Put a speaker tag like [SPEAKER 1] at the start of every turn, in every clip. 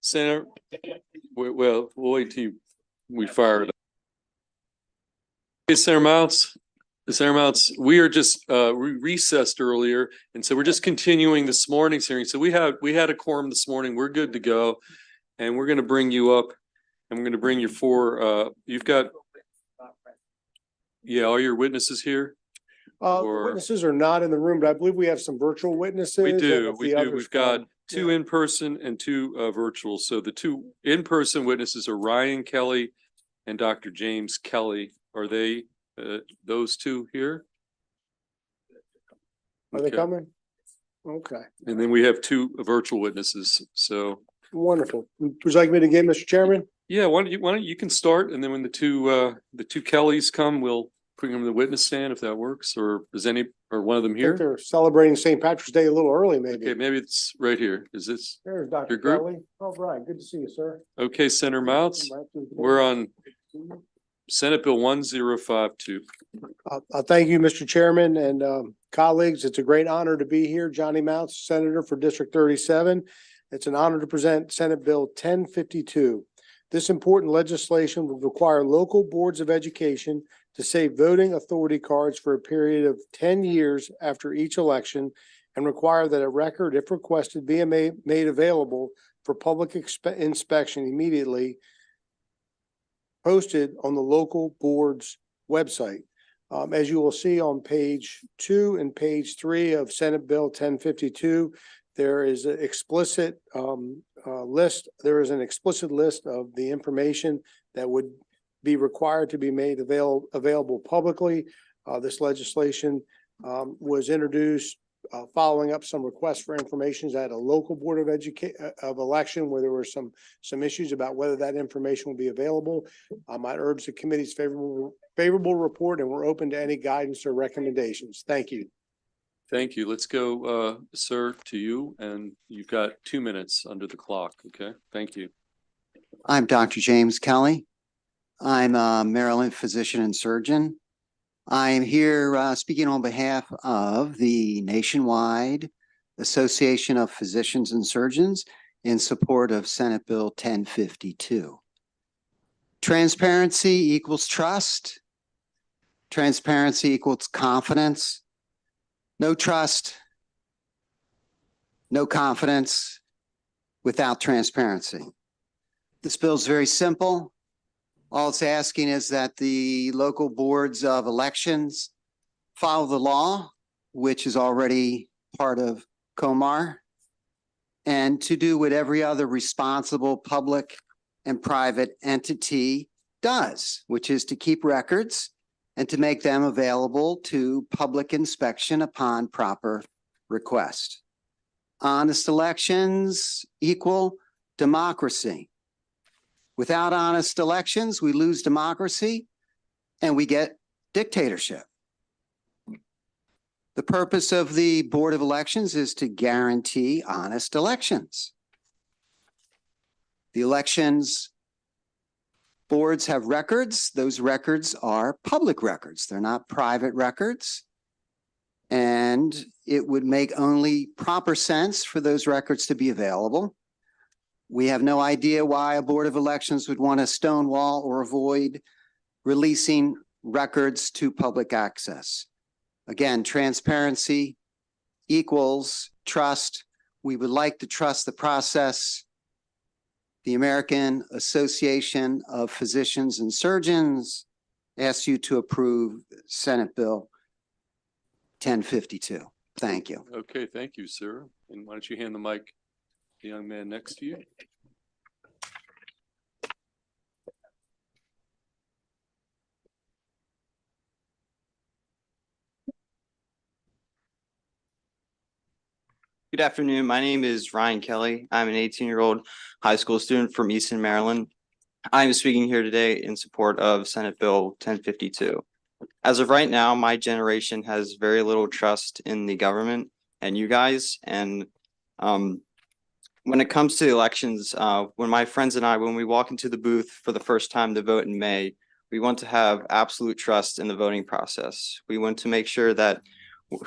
[SPEAKER 1] Senator, well, we'll wait till we fire it up. Okay, Senator Mounts, we are just we recessed earlier, and so we're just continuing this morning's hearing. So we had a quorum this morning. We're good to go, and we're going to bring you up, and we're going to bring you four. You've got, yeah, all your witnesses here.
[SPEAKER 2] The witnesses are not in the room, but I believe we have some virtual witnesses.
[SPEAKER 1] We do. We've got two in person and two virtual. So the two in-person witnesses are Ryan Kelly and Dr. James Kelly. Are they those two here?
[SPEAKER 2] Are they coming? Okay.
[SPEAKER 1] And then we have two virtual witnesses. So
[SPEAKER 2] wonderful. Would you like me to get, Mr. Chairman?
[SPEAKER 1] Yeah, why don't you can start, and then when the two Kellys come, we'll bring them to the witness stand if that works. Or is one of them here?
[SPEAKER 2] I think they're celebrating St. Patrick's Day a little early, maybe.
[SPEAKER 1] Okay, maybe it's right here. Is this
[SPEAKER 2] There's Dr.
[SPEAKER 1] your group?
[SPEAKER 2] Kelly. All right, good to see you, sir.
[SPEAKER 1] Okay, Senator Mounts, we're on Senate Bill 1052.
[SPEAKER 2] Thank you, Mr. Chairman and colleagues. It's a great honor to be here. Johnny Mounts, Senator for District 37. It's an honor to present Senate Bill 1052. This important legislation would require local boards of education to save voting authority cards for a period of 10 years after each election and require that a record, if requested, be made available for public inspection immediately, posted on the local board's website. As you will see on page 2 and page 3 of Senate Bill 1052, there is an explicit list. There is an explicit list of the information that would be required to be made available publicly. This legislation was introduced following up some requests for information at a local board of election where there were some issues about whether that information will be available. I urge the committee's favorable report, and we're open to any guidance or recommendations. Thank you.
[SPEAKER 1] Thank you. Let's go, sir, to you, and you've got 2 minutes under the clock. Okay, thank you.
[SPEAKER 3] I'm Dr. James Kelly. I'm a Maryland physician and surgeon. I'm here speaking on behalf of the Nationwide Association of Physicians and Surgeons in support of Senate Bill 1052. Transparency equals trust. Transparency equals confidence. No trust, no confidence without transparency. This bill is very simple. All it's asking is that the local boards of elections follow the law, which is already part of COMAR, and to do what every other responsible public and private entity does, which is to keep records and to make them available to public inspection upon proper request. Honest elections equal democracy. Without honest elections, we lose democracy and we get dictatorship. The purpose of the Board of Elections is to guarantee honest elections. The elections boards have records. Those records are public records. They're not private records. And it would make only proper sense for those records to be available. We have no idea why a Board of Elections would want to stonewall or avoid releasing records to public access. Again, transparency equals trust. We would like to trust the process. The American Association of Physicians and Surgeons asks you to approve Senate Bill 1052. Thank you.
[SPEAKER 1] Okay, thank you, sir. And why don't you hand the mic to the young man next to you?
[SPEAKER 4] Good afternoon. My name is Ryan Kelly. I'm an 18-year-old high school student from Easton, Maryland. I'm speaking here today in support of Senate Bill 1052. As of right now, my generation has very little trust in the government and you guys. And when it comes to the elections, when my friends and I, when we walk into the booth for the first time to vote in May, we want to have absolute trust in the voting process. We want to make sure that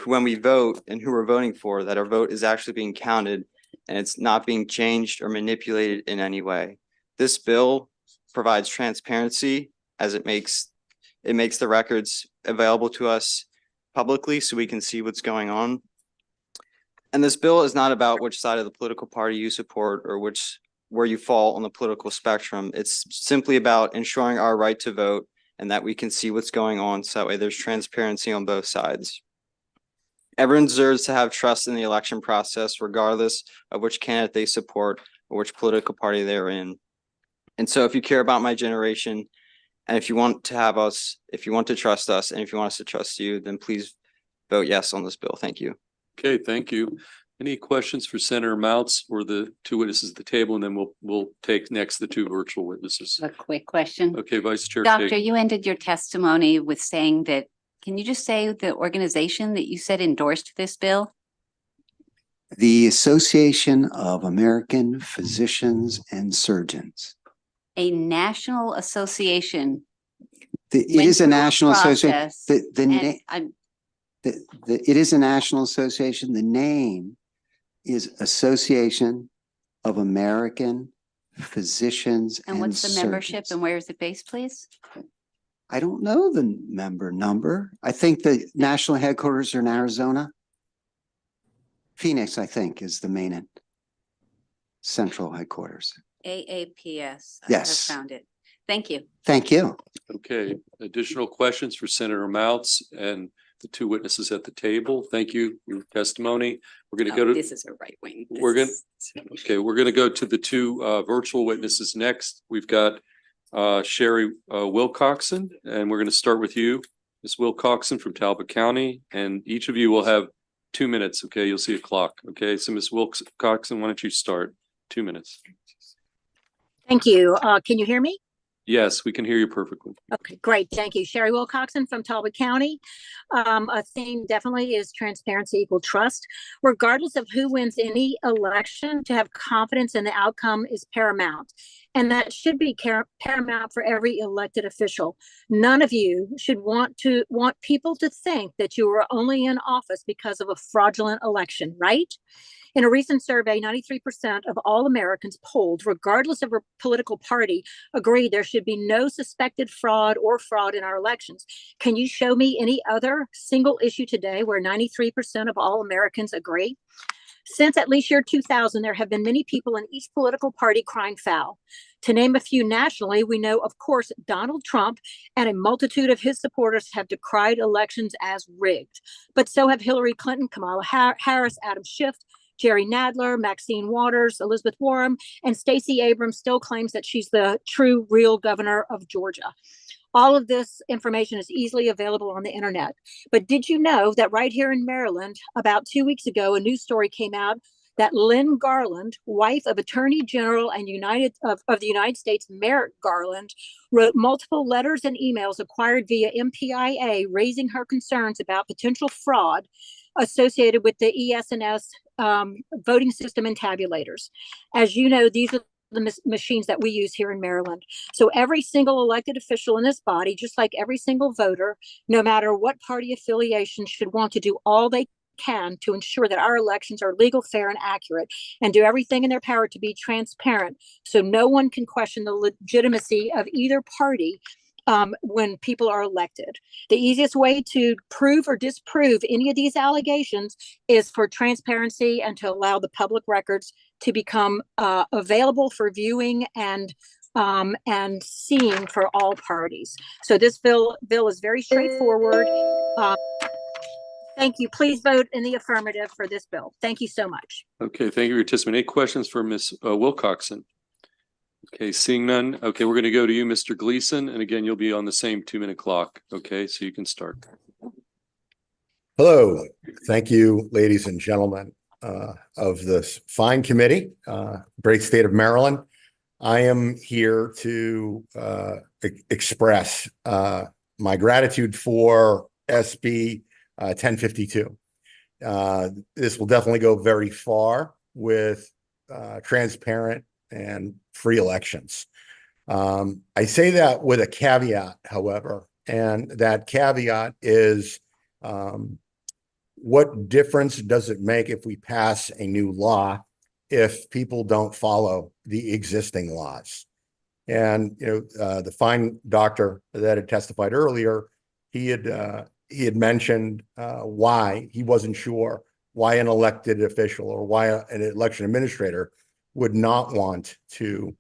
[SPEAKER 4] when we vote and who we're voting for, that our vote is actually being counted and it's not being changed or manipulated in any way. This bill provides transparency as it makes the records available to us publicly so we can see what's going on. And this bill is not about which side of the political party you support or where you fall on the political spectrum. It's simply about ensuring our right to vote and that we can see what's going on, so that way there's transparency on both sides. Everyone deserves to have trust in the election process, regardless of which candidate they support or which political party they're in. And so if you care about my generation, and if you want to have us, if you want to trust us, and if you want us to trust you, then please vote yes on this bill. Thank you.
[SPEAKER 1] Okay, thank you. Any questions for Senator Mounts or the two witnesses at the table? And then we'll take next the two virtual witnesses.
[SPEAKER 5] A quick question.
[SPEAKER 1] Okay, Vice Chair.
[SPEAKER 5] Doctor,
[SPEAKER 1] Kagan.
[SPEAKER 5] you ended your testimony with saying that, can you just say the organization that you said endorsed this bill?
[SPEAKER 3] The Association of American Physicians and Surgeons.
[SPEAKER 5] A national association.
[SPEAKER 3] It
[SPEAKER 5] went
[SPEAKER 3] is a
[SPEAKER 5] through
[SPEAKER 3] national association.
[SPEAKER 5] process, and
[SPEAKER 3] It is a national association. The name is Association of American Physicians and
[SPEAKER 5] what's the membership
[SPEAKER 3] Surgeons.
[SPEAKER 5] and where is it based, please?
[SPEAKER 3] I don't know the member number. I think the national headquarters are in Arizona. Phoenix, I think, is the main central headquarters.
[SPEAKER 5] AAPS.
[SPEAKER 3] Yes.
[SPEAKER 5] I have found it. Thank you.
[SPEAKER 3] Thank you.
[SPEAKER 1] Okay, additional questions for Senator Mounts and the two witnesses at the table. Thank you for your testimony. We're going to go to.
[SPEAKER 5] This is a right wing.
[SPEAKER 1] We're going to go to the two virtual witnesses next. We've got Sherry Wilcoxon, and we're going to start with you, Ms. Wilcoxon from Talbot County, and each of you will have 2 minutes. Okay, you'll see a clock. Okay, so Ms. Wilcoxon, why don't you start? 2 minutes.
[SPEAKER 6] Thank you. Can you hear me?
[SPEAKER 1] Yes, we can hear you perfectly.
[SPEAKER 6] Okay, great. Thank you. Sherry Wilcoxon from Talbot County. A theme definitely is transparency equal trust. Regardless of who wins any election, to have confidence in the outcome is paramount. And that should be paramount for every elected official. None of you should want people to think that you were only in office because of a fraudulent election, right? In a recent survey, 93% of all Americans polled, regardless of a political party, agree there should be no suspected fraud or fraud in our elections. Can you show me any other single issue today where 93% of all Americans agree? Since at least year 2000, there have been many people in each political party crying foul. To name a few nationally, we know, of course, Donald Trump and a multitude of his supporters have decried elections as rigged. But so have Hillary Clinton, Kamala Harris, Adam Schiff, Jerry Nadler, Maxine Waters, Elizabeth Warren, and Stacey Abrams still claims that she's the true, real governor of Georgia. All of this information is easily available on the internet. But did you know that right here in Maryland, about 2 weeks ago, a news story came out that Lynn Garland, wife of Attorney General and of the United States Merrick Garland, wrote multiple letters and emails acquired via MPIA raising her concerns about potential fraud associated with the ES&S voting system and tabulators. As you know, these are the machines that we use here in Maryland. So every single elected official in this body, just like every single voter, no matter what party affiliation, should want to do all they can to ensure that our elections are legal, fair, and accurate, and do everything in their power to be transparent so no one can question the legitimacy of either party when people are elected. The easiest way to prove or disprove any of these allegations is for transparency and to allow the public records to become available for viewing and seeing for all parties. So this bill is very straightforward. Thank you. Please vote in the affirmative for this bill. Thank you so much.
[SPEAKER 1] Okay, thank you for your testimony. Any questions for Ms. Wilcoxon? Okay, seeing none. Okay, we're going to go to you, Mr. Gleason. And again, you'll be on the same 2-minute clock. Okay, so you can start.
[SPEAKER 7] Hello. Thank you, ladies and gentlemen of this fine committee, great state of Maryland. I am here to express my gratitude for SB 1052. This will definitely go very far with transparent and free elections. I say that with a caveat, however, and that caveat is what difference does it make if we pass a new law if people don't follow the existing laws. And, the fine doctor that had testified earlier, he had mentioned why he wasn't sure why an elected official or why an election administrator would not want to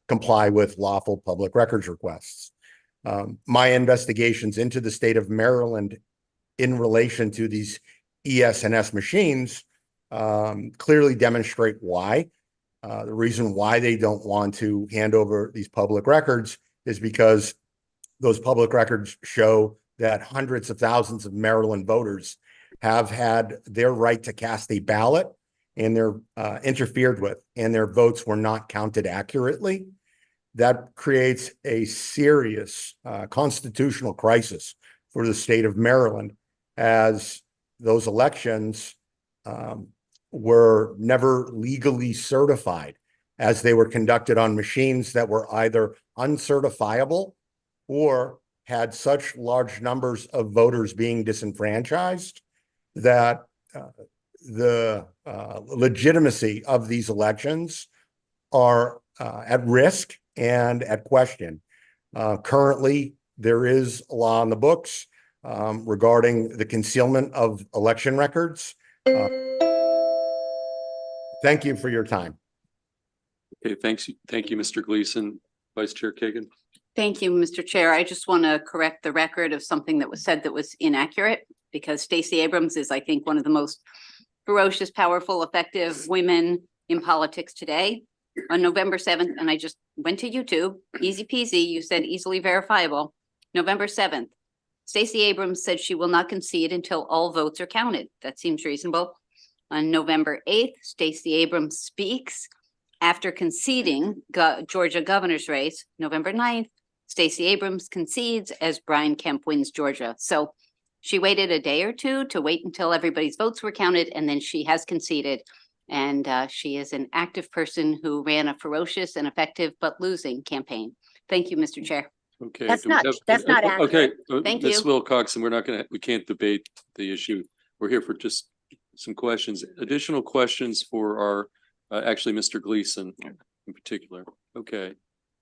[SPEAKER 7] comply with lawful public records requests. My investigations into the state of Maryland in relation to these ES&S machines clearly demonstrate why. The reason why they don't want to hand over these public records is because those public records show that hundreds of thousands of Maryland voters have had their right to cast a ballot and they're interfered with, and their votes were not counted accurately. That creates a serious constitutional crisis for the state of Maryland, as those elections were never legally certified, as they were conducted on machines that were either uncertifiable or had such large numbers of voters being disenfranchised that the legitimacy of these elections are at risk and at question. Currently, there is a law in the books regarding the concealment of election records. Thank you for your time.
[SPEAKER 1] Okay, thanks. Thank you, Mr. Gleason. Vice Chair Kagan.
[SPEAKER 5] Thank you, Mr. Chair. I just want to correct the record of something that was said that was inaccurate, because Stacey Abrams is, I think, one of the most ferocious, powerful, effective women in politics today. On November 7th, and I just went to YouTube, easy peasy, you said easily verifiable. November 7th, Stacey Abrams said she will not concede until all votes are counted. That seems reasonable. On November 8th, Stacey Abrams speaks after conceding Georgia governor's race. November 9th, Stacey Abrams concedes as Brian Kemp wins Georgia. So she waited a day or two to wait until everybody's votes were counted, and then she has conceded. And she is an active person who ran a ferocious and effective but losing campaign. Thank you, Mr. Chair.
[SPEAKER 1] Okay.
[SPEAKER 6] That's
[SPEAKER 1] do we
[SPEAKER 6] not-
[SPEAKER 1] have-
[SPEAKER 6] that's not
[SPEAKER 1] Okay.
[SPEAKER 5] Thank
[SPEAKER 1] Ms.
[SPEAKER 5] you.
[SPEAKER 1] Wilcoxon, we can't debate the issue. We're here for just some questions, additional questions for our, actually, Mr. Gleason in particular. Okay.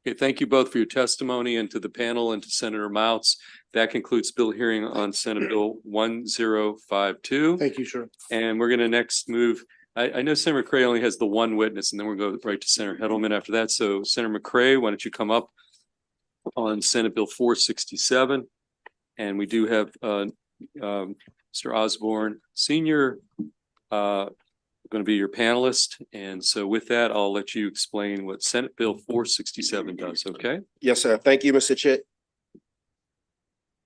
[SPEAKER 1] Okay, thank you both for your testimony, and to the panel and to Senator Mouts. That concludes bill hearing on Senate Bill 1052.
[SPEAKER 2] Thank you, sir.
[SPEAKER 1] And we're going to next move. I know Senator McCray only has the one witness, and then we'll go right to Senator Hedelman after that. So Senator McCray, why don't you come up on Senate Bill 467? And we do have Mr. Osborne Senior going to be your panelist. And so with that, I'll let you explain what Senate Bill 467 does. Okay.
[SPEAKER 8] Yes, sir. Thank you, Mr. Chair.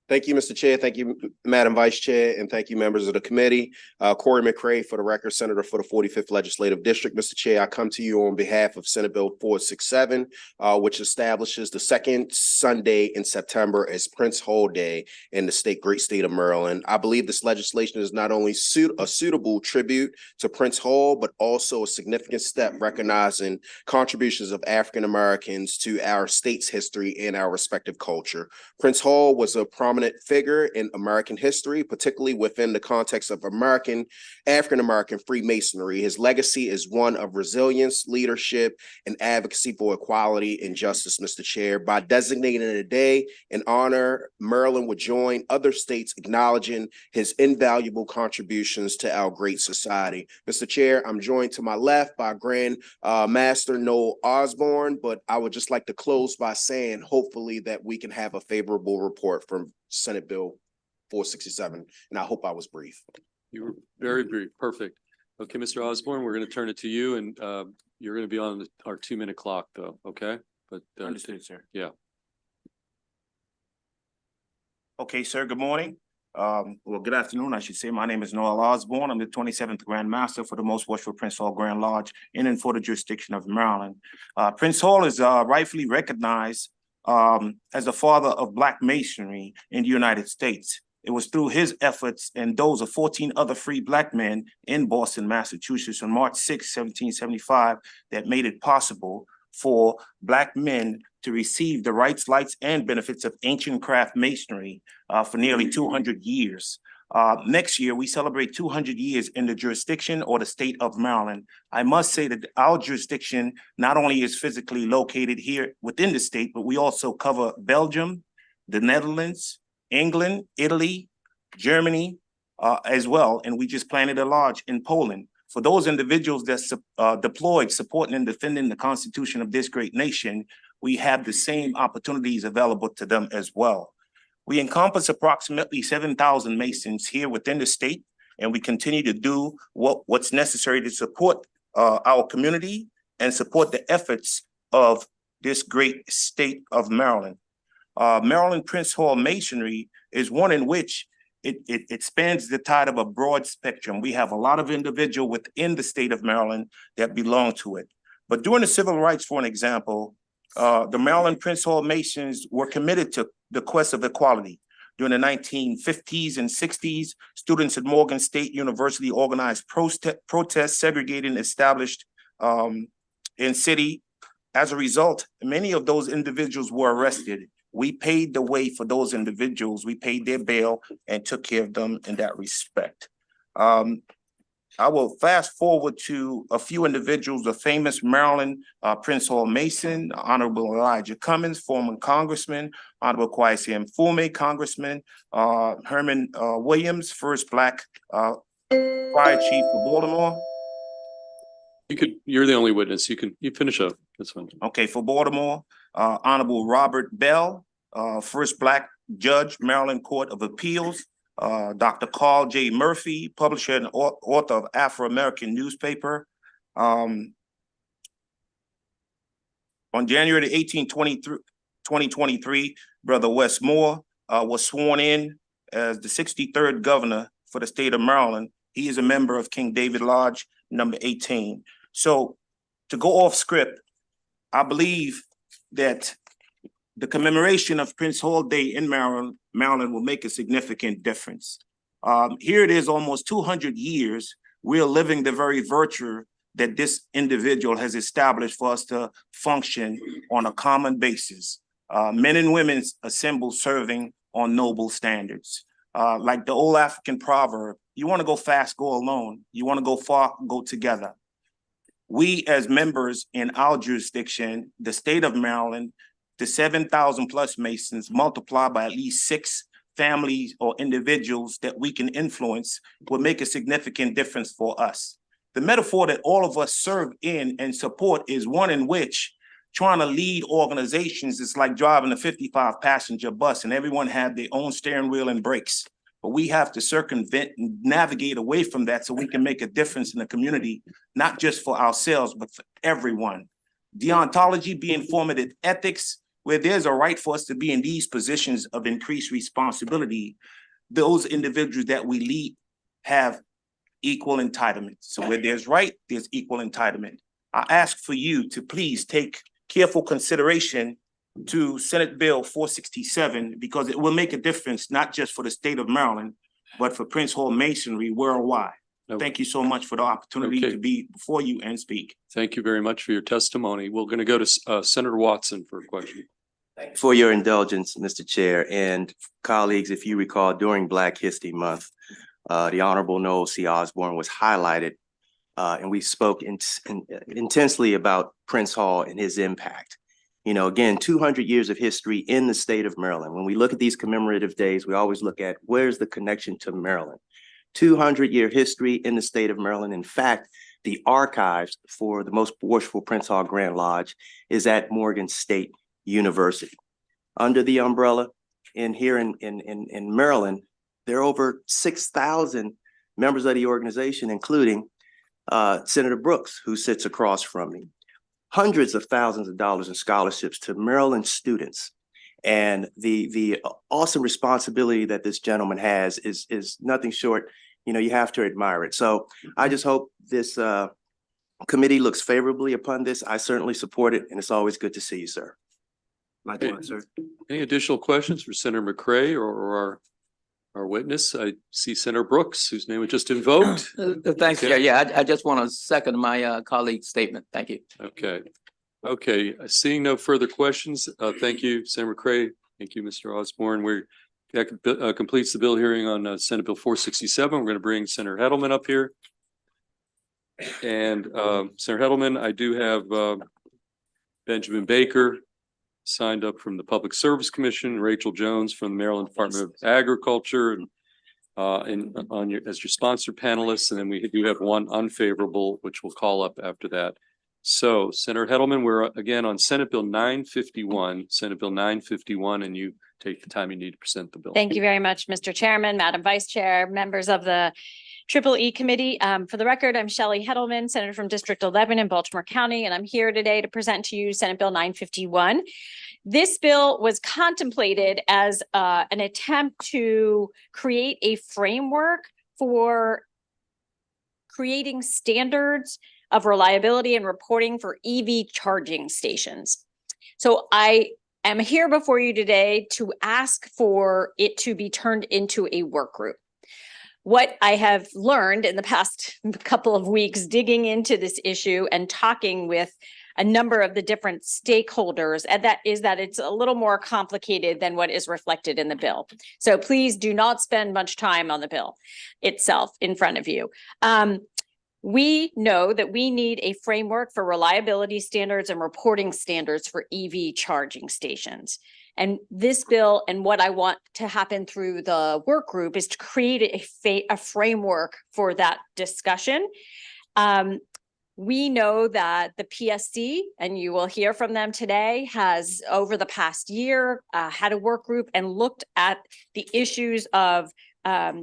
[SPEAKER 8] Thank you, Mr. Chair. Thank you, Madam Vice Chair, and thank you, members of the committee. Corey McCray, for the record, Senator for the 45th Legislative District. Mr. Chair, I come to you on behalf of Senate Bill 467, which establishes the second Sunday in September as Prince Hall Day in the great state of Maryland. I believe this legislation is not only a suitable tribute to Prince Hall, but also a significant step recognizing contributions of African Americans to our state's history and our respective culture. Prince Hall was a prominent figure in American history, particularly within the context of African American Freemasonry. His legacy is one of resilience, leadership, and advocacy for equality and justice, Mr. Chair. By designating a day in honor, Maryland would join other states acknowledging his invaluable contributions to our great society. Mr. Chair, I'm joined to my left by Grand Master Noel Osborne, but I would just like to close by saying, hopefully, that we can have a favorable report from Senate Bill 467, and I hope I was brief.
[SPEAKER 1] You were very brief. Perfect. Okay, Mr. Osborne, we're going to turn it to you, and you're going to be on our 2-minute clock, though. Okay, but
[SPEAKER 9] Understood, sir.
[SPEAKER 1] Yeah.
[SPEAKER 9] Okay, sir, good morning. Well, good afternoon, I should say. My name is Noel Osborne. I'm the 27th Grand Master for the Most Watchful Prince Hall Grand Lodge in and for the jurisdiction of Maryland. Prince Hall is rightfully recognized as the father of Black Masonry in the United States. It was through his efforts and those of 14 other free Black men in Boston, Massachusetts on March 6, 1775, that made it possible for Black men to receive the rights, lights, and benefits of ancient craft masonry for nearly 200 years. Next year, we celebrate 200 years in the jurisdiction or the state of Maryland. I must say that our jurisdiction not only is physically located here within the state, but we also cover Belgium, the Netherlands, England, Italy, Germany, as well. And we just planted a lodge in Poland. For those individuals that deployed, supporting and defending the Constitution of this great nation, we have the same opportunities available to them as well. We encompass approximately 7,000 Masons here within the state, and we continue to do what's necessary to support our community and support the efforts of this great state of Maryland. Maryland Prince Hall Masonry is one in which it spans the tide of a broad spectrum. We have a lot of individuals within the state of Maryland that belong to it. But during the civil rights, for an example, the Maryland Prince Hall Masons were committed to the quest of equality. During the 1950s and 60s, students at Morgan State University organized protests segregating established in city. As a result, many of those individuals were arrested. We paid the way for those individuals. We paid their bail and took care of them in that respect. I will fast forward to a few individuals, the famous Maryland Prince Hall Mason, Honorable Elijah Cummings, former Congressman, Honorable Kwesi Mfume, Congressman, Herman Williams, first Black Fire Chief of Baltimore.
[SPEAKER 1] You're the only witness. You finish up. That's fine.
[SPEAKER 9] Okay, for Baltimore, Honorable Robert Bell, first Black Judge, Maryland Court of Appeals. Dr. Carl J. Murphy, publisher and author of Afro-American newspaper. On January 18, 2023, Brother Wes Moore was sworn in as the 63rd governor for the state of Maryland. He is a member of King David Lodge, number 18. So to go off script, I believe that the commemoration of Prince Hall Day in Maryland will make a significant difference. Here it is, almost 200 years, we're living the very virtue that this individual has established for us to function on a common basis. Men and women assemble serving on noble standards. Like the old African proverb, you want to go fast, go alone. You want to go far, go together. We as members in our jurisdiction, the state of Maryland, the 7,000 plus Masons multiplied by at least 6 families or individuals that we can influence will make a significant difference for us. The metaphor that all of us serve in and support is one in which trying to lead organizations is like driving a 55 passenger bus and everyone have their own steering wheel and brakes. But we have to circumvent and navigate away from that so we can make a difference in the community, not just for ourselves, but for everyone. Deontology being formative ethics, where there's a right for us to be in these positions of increased responsibility, those individuals that we lead have equal entitlement. So where there's right, there's equal entitlement. I ask for you to please take careful consideration to Senate Bill 467, because it will make a difference, not just for the state of Maryland, but for Prince Hall Masonry worldwide.
[SPEAKER 1] Okay.
[SPEAKER 9] Thank you so much for the opportunity to be before you and speak.
[SPEAKER 1] Thank you very much for your testimony. We're going to go to Senator Watson for a question.
[SPEAKER 10] For your indulgence, Mr. Chair, and colleagues, if you recall, during Black History Month, the Honorable Noel C. Osborne was highlighted, and we spoke intensely about Prince Hall and his impact. You know, again, 200 years of history in the state of Maryland. When we look at these commemorative days, we always look at where's the connection to Maryland. 200-year history in the state of Maryland. In fact, the archives for the most worshipful Prince Hall Grand Lodge is at Morgan State University. Under the umbrella here in Maryland, there are over 6,000 members of the organization, including Senator Brooks, who sits across from me. Hundreds of thousands of dollars in scholarships to Maryland students. And the awesome responsibility that this gentleman has is nothing short, you know, you have to admire it. So I just hope this committee looks favorably upon this. I certainly support it, and it's always good to see you, sir.
[SPEAKER 9] Likewise, sir.
[SPEAKER 1] Any additional questions for Senator McCray or our witness? I see Senator Brooks, whose name was just invoked.
[SPEAKER 11] Thanks, Chair. Yeah, I just want to second my colleague's statement. Thank you.
[SPEAKER 1] Okay. Seeing no further questions, thank you, Senator McCray. Thank you, Mr. Osborne. That completes the bill hearing on Senate Bill 467. We're going to bring Senator Heddleman up here. And Senator Heddleman, I do have Benjamin Baker signed up from the Public Service Commission, Rachel Jones from the Maryland Department of Agriculture, and as your sponsor panelists, and then we do have one unfavorable, which we'll call up after that. So Senator Heddleman, we're again on Senate Bill 951, and you take the time you need to present the bill.
[SPEAKER 12] Thank you very much, Mr. Chairman, Madam Vice Chair, members of the EEE Committee. For the record, I'm Shelley Heddleman, Senator from District 11 in Baltimore County, and I'm here today to present to you Senate Bill 951. This bill was contemplated as an attempt to create a framework for creating standards of reliability and reporting for EV charging stations. So I am here before you today to ask for it to be turned into a work group. What I have learned in the past couple of weeks digging into this issue and talking with a number of the different stakeholders, and that is that it's a little more complicated than what is reflected in the bill. So please do not spend much time on the bill itself in front of you. We know that we need a framework for reliability standards and reporting standards for EV charging stations. And this bill and what I want to happen through the work group is to create a framework for that discussion. We know that the PSC, and you will hear from them today, has over the past year had a work group and looked at the issues of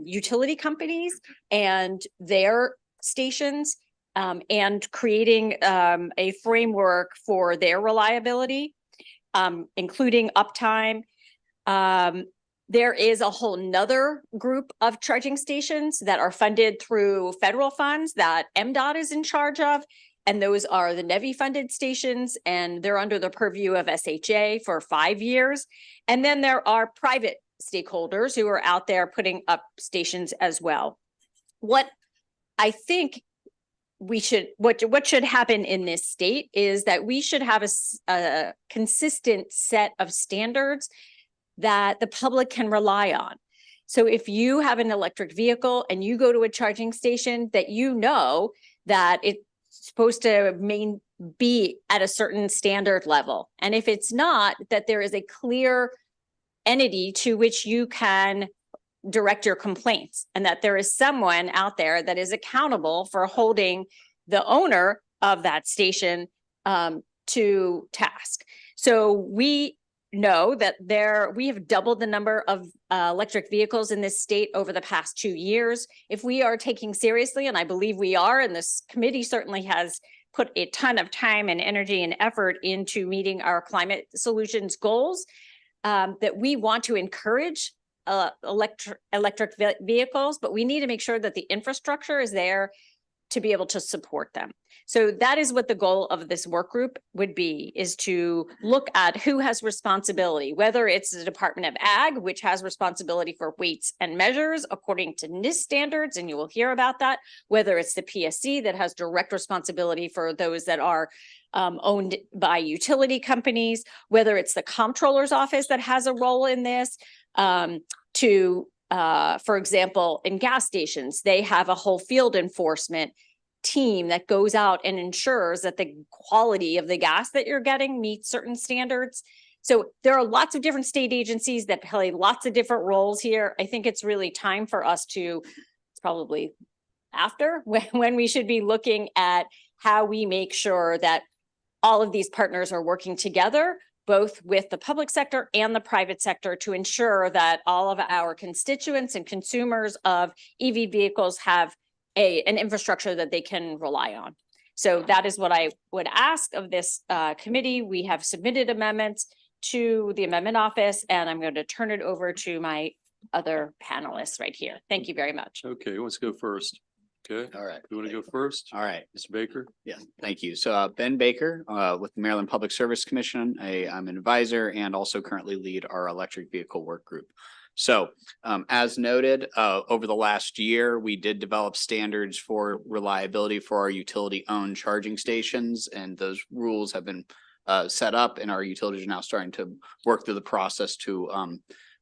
[SPEAKER 12] utility companies and their stations and creating a framework for their reliability, including uptime. There is a whole nother group of charging stations that are funded through federal funds that MDOT is in charge of, and those are the NEVI funded stations, and they're under the purview of SHA for 5 years. And then there are private stakeholders who are out there putting up stations as well. What I think what should happen in this state is that we should have a consistent set of standards that the public can rely on. So if you have an electric vehicle and you go to a charging station, that you know that it's supposed to be at a certain standard level. And if it's not, that there is a clear entity to which you can direct your complaints, and that there is someone out there that is accountable for holding the owner of that station to task. So we know that we have doubled the number of electric vehicles in this state over the past 2 years. If we are taking seriously, and I believe we are, and this committee certainly has put a ton of time and energy and effort into meeting our climate solutions goals, that we want to encourage electric vehicles, but we need to make sure that the infrastructure is there to be able to support them. So that is what the goal of this work group would be, is to look at who has responsibility, whether it's the Department of Ag, which has responsibility for weights and measures according to NIST standards, and you will hear about that, whether it's the PSC that has direct responsibility for those that are owned by utility companies, whether it's the comptroller's office that has a role in this, for example, in gas stations, they have a whole field enforcement team that goes out and ensures that the quality of the gas that you're getting meets certain standards. So there are lots of different state agencies that play lots of different roles here. I think it's really time for us to, it's probably after, when we should be looking at how we make sure that all of these partners are working together, both with the public sector and the private sector, to ensure that all of our constituents and consumers of EV vehicles have an infrastructure that they can rely on. So that is what I would ask of this committee. We have submitted amendments to the amendment office, and I'm going to turn it over to my other panelists right here. Thank you very much.
[SPEAKER 1] Okay, who wants to go first? Okay.
[SPEAKER 13] All right.
[SPEAKER 1] You want to go first?
[SPEAKER 13] All right.
[SPEAKER 1] Mr. Baker?
[SPEAKER 13] Yes, thank you. So Ben Baker with the Maryland Public Service Commission. I'm an advisor and also currently lead our electric vehicle work group. So as noted, over the last year, we did develop standards for reliability for our utility-owned charging stations, and those rules have been set up, and our utilities are now starting to work through the process to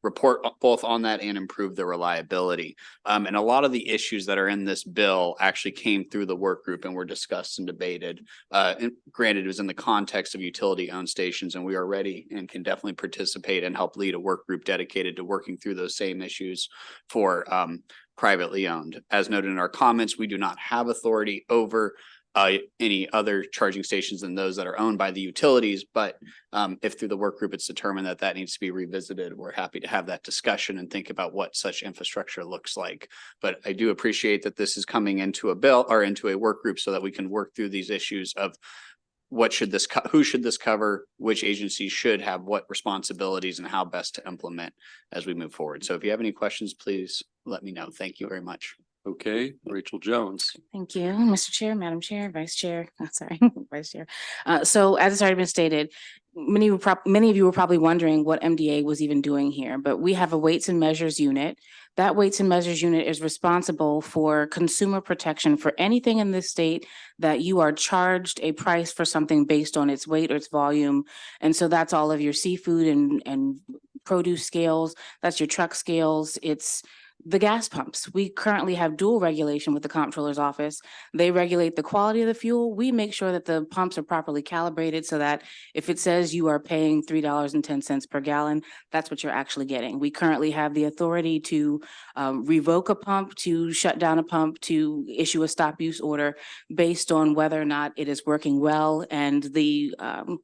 [SPEAKER 13] report both on that and improve the reliability. And a lot of the issues that are in this bill actually came through the work group and were discussed and debated. And granted, it was in the context of utility-owned stations, and we are ready and can definitely participate and help lead a work group dedicated to working through those same issues for privately owned. As noted in our comments, we do not have authority over any other charging stations than those that are owned by the utilities. But if through the work group it's determined that that needs to be revisited, we're happy to have that discussion and think about what such infrastructure looks like. But I do appreciate that this is coming into a bill or into a work group so that we can work through these issues of what should this, who should this cover, which agencies should have what responsibilities, and how best to implement as we move forward. So if you have any questions, please let me know. Thank you very much.
[SPEAKER 1] Okay, Rachel Jones.
[SPEAKER 14] Thank you, Mr. Chair, Madam Chair, Vice Chair, sorry, Vice Chair. So as it's already been stated, many of you were probably wondering what MDA was even doing here, but we have a weights and measures unit. That weights and measures unit is responsible for consumer protection for anything in this state that you are charged a price for something based on its weight or its volume. And so that's all of your seafood and produce scales, that's your truck scales, it's the gas pumps. We currently have dual regulation with the comptroller's office. They regulate the quality of the fuel. We make sure that the pumps are properly calibrated so that if it says you are paying $3.10 per gallon, that's what you're actually getting. We currently have the authority to revoke a pump, to shut down a pump, to issue a stop use order based on whether or not it is working well. And the,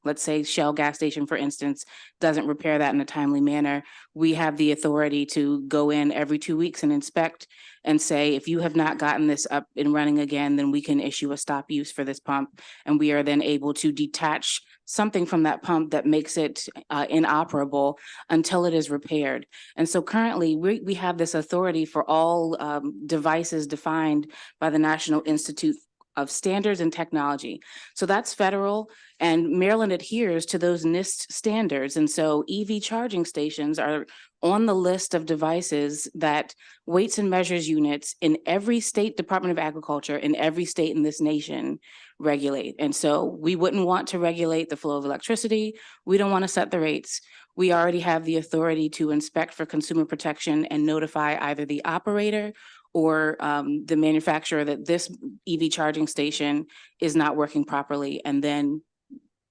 [SPEAKER 14] let's say Shell gas station, for instance, doesn't repair that in a timely manner. We have the authority to go in every 2 weeks and inspect and say, if you have not gotten this up and running again, then we can issue a stop use for this pump. And we are then able to detach something from that pump that makes it inoperable until it is repaired. And so currently we have this authority for all devices defined by the National Institute of Standards and Technology. So that's federal, and Maryland adheres to those NIST standards. And so EV charging stations are on the list of devices that weights and measures units in every state Department of Agriculture in every state in this nation regulate. And so we wouldn't want to regulate the flow of electricity. We don't want to set the rates. We already have the authority to inspect for consumer protection and notify either the operator or the manufacturer that this EV charging station is not working properly. And then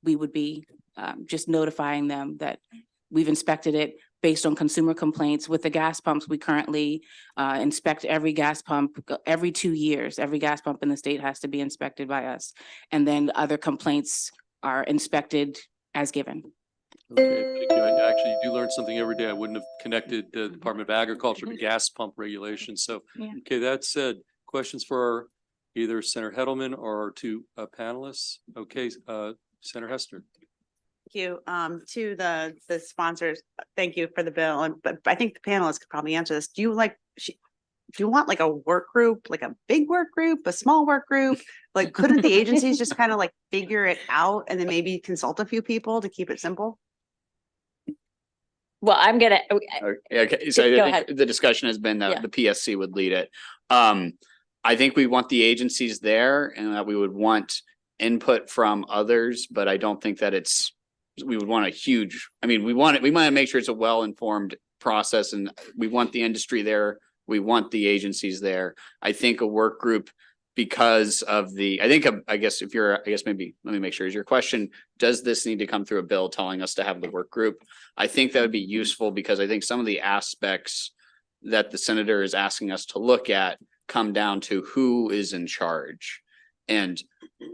[SPEAKER 14] we would be just notifying them that we've inspected it based on consumer complaints. With the gas pumps, we currently inspect every gas pump every 2 years. Every gas pump in the state has to be inspected by us. And then other complaints are inspected as given.
[SPEAKER 1] Okay, thank you. I actually do learn something every day. I wouldn't have connected the Department of Agriculture to gas pump regulations. So,
[SPEAKER 14] Yeah.
[SPEAKER 1] okay, that said, questions for our either Senator Heddleman or our two panelists? Okay, Senator Hester.
[SPEAKER 15] Thank you to the sponsors. Thank you for the bill. But I think the panelists could probably answer this. Do you want like a work group, like a big work group, a small work group? Like, couldn't the agencies just kind of like figure it out and then maybe consult a few people to keep it simple?
[SPEAKER 12] Well, I'm gonna,
[SPEAKER 13] Okay, so
[SPEAKER 12] Go
[SPEAKER 13] I
[SPEAKER 12] ahead.
[SPEAKER 13] think the discussion has been
[SPEAKER 12] Yeah.
[SPEAKER 13] that the PSC would lead it. I think we want the agencies there and that we would want input from others, but I don't think that we would want a huge, I mean, we want to make sure it's a well-informed process, and we want the industry there. We want the agencies there. I think a work group, because of I guess maybe, let me make sure, is your question, does this need to come through a bill telling us to have the work group? I think that would be useful, because I think some of the aspects that the senator is asking us to look at come down to who is in charge. And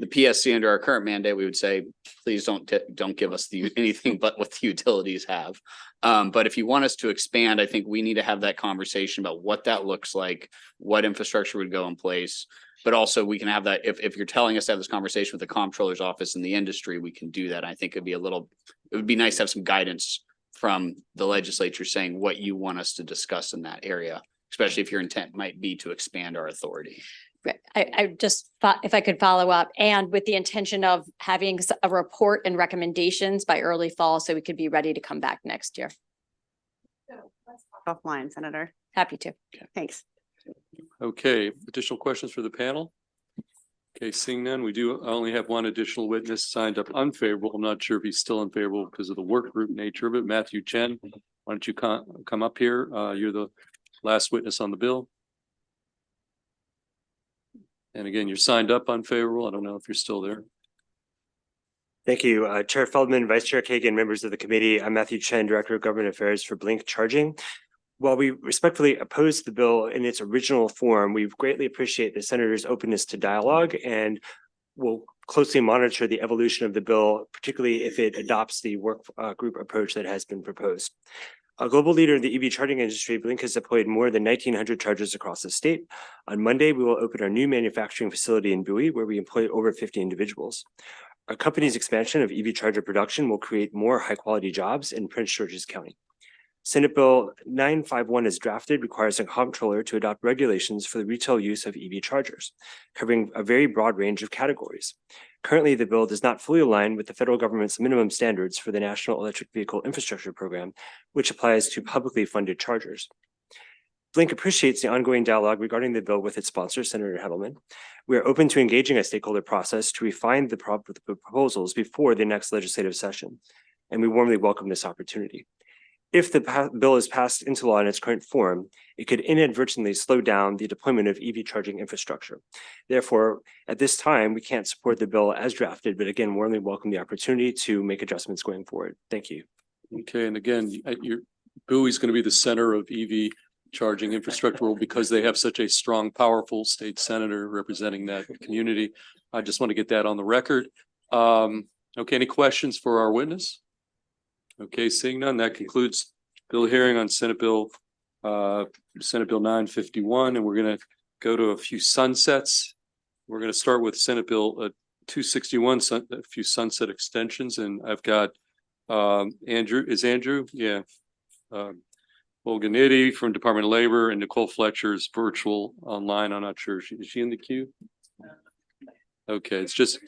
[SPEAKER 13] the PSC, under our current mandate, we would say, please don't give us anything but what the utilities have. But if you want us to expand, I think we need to have that conversation about what that looks like, what infrastructure would go in place. But also we can have that, if you're telling us to have this conversation with the comptroller's office and the industry, we can do that. I think it would be nice to have some guidance from the legislature saying what you want us to discuss in that area, especially if your intent might be to expand our authority.
[SPEAKER 12] Right. I just thought if I could follow up, and with the intention of having a report and recommendations by early fall, so we could be ready to come back next year.
[SPEAKER 15] Offline, Senator.
[SPEAKER 12] Happy to.
[SPEAKER 15] Thanks.
[SPEAKER 1] Okay, additional questions for the panel? Okay, seeing none, we do only have one additional witness signed up unfavorable. I'm not sure if he's still unfavorable because of the work group nature of it. Matthew Chen, Why don't you come up here? You're the last witness on the bill. And again, you're signed up unfavorable. I don't know if you're still there.
[SPEAKER 16] Thank you, Chair Feldman, Vice Chair Kagan, members of the committee. I'm Matthew Chen, Director of Government Affairs for Blink Charging. While we respectfully oppose the bill in its original form, we greatly appreciate the senator's openness to dialogue and will closely monitor the evolution of the bill, particularly if it adopts the work group approach that has been proposed. A global leader in the EV charging industry, Blink has deployed more than 1,900 chargers across the state. On Monday, we will open our new manufacturing facility in Bowie, where we employ over 50 individuals. Our company's expansion of EV charger production will create more high-quality jobs in Prince George's County. Senate Bill 951 as drafted requires a comptroller to adopt regulations for the retail use of EV chargers, covering a very broad range of categories. Currently, the bill does not fully align with the federal government's minimum standards for the National Electric Vehicle Infrastructure Program, which applies to publicly funded chargers. Blink appreciates the ongoing dialogue regarding the bill with its sponsor, Senator Hedelman. We are open to engaging a stakeholder process to refine the proposals before the next legislative session, and we warmly welcome this opportunity. If the bill is passed into law in its current form, it could inadvertently slow down the deployment of EV charging infrastructure. Therefore, at this time, we can't support the bill as drafted, but again, warmly welcome the opportunity to make adjustments going forward. Thank you.
[SPEAKER 1] Okay, and again, Bowie's going to be the center of EV charging infrastructure because they have such a strong, powerful state senator representing that community. I just want to get that on the record. Okay, any questions for our witness? Okay, seeing none, that concludes bill hearing on Senate Bill 951, and we're going to go to a few sunsets. We're going to start with Senate Bill 261, a few sunset extensions, and I've got Andrew. Is Andrew? Yeah. Olga Nitti from Department of Labor and Nicole Fletcher's virtual online. I'm not sure. Is she in the queue? Okay, it's just